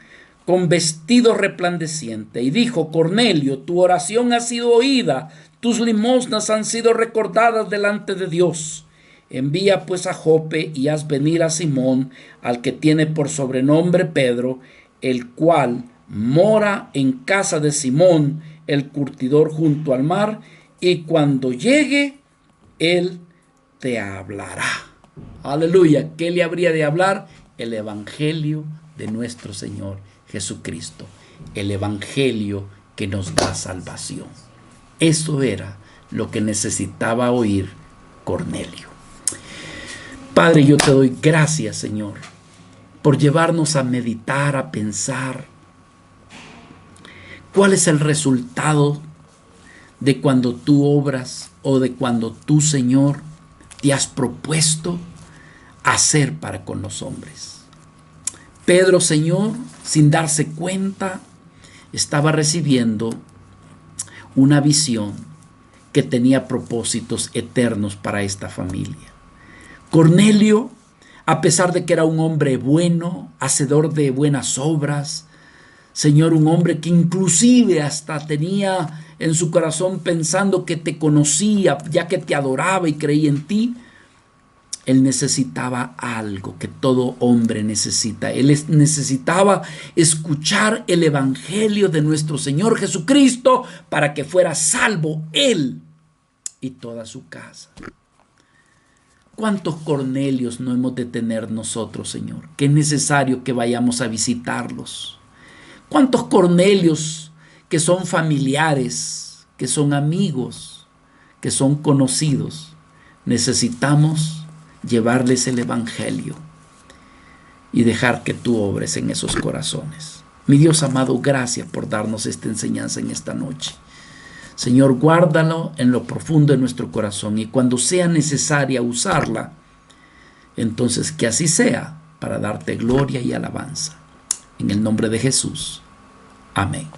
con vestido resplandeciente, y dijo, Cornelio, tu oración ha sido oída, tus limosnas han sido recordadas delante de Dios. Envía pues a Jope y haz venir a Simón, al que tiene por sobrenombre Pedro, el cual mora en casa de Simón, el curtidor junto al mar, y cuando llegue, él te hablará. Aleluya. ¿Qué le habría de hablar? El evangelio de nuestro Señor Jesucristo. El evangelio que nos da salvación. Eso era lo que necesitaba oír Cornelio. Padre, yo te doy gracias, Señor, por llevarnos a meditar, a pensar. ¿Cuál es el resultado de cuando tú obras o de cuando tú, Señor, te has propuesto hacer para con los hombres? Pedro, Señor, sin darse cuenta, estaba recibiendo una visión que tenía propósitos eternos para esta familia. Cornelio, a pesar de que era un hombre bueno, hacedor de buenas obras, Señor, un hombre que inclusive hasta tenía en su corazón pensando que te conocía, ya que te adoraba y creía en ti, él necesitaba algo que todo hombre necesita. Él necesitaba escuchar el evangelio de nuestro Señor Jesucristo para que fuera salvo él y toda su casa. ¿Cuántos Cornelios no hemos de tener nosotros, Señor? Que es necesario que vayamos a visitarlos. ¿Cuántos Cornelios que son familiares, que son amigos, que son conocidos? Necesitamos llevarles el evangelio y dejar que tú obres en esos corazones. Mi Dios amado, gracias por darnos esta enseñanza en esta noche. Señor, guárdalo en lo profundo de nuestro corazón y cuando sea necesaria usarla, entonces que así sea para darte gloria y alabanza. En el nombre de Jesús. Amén.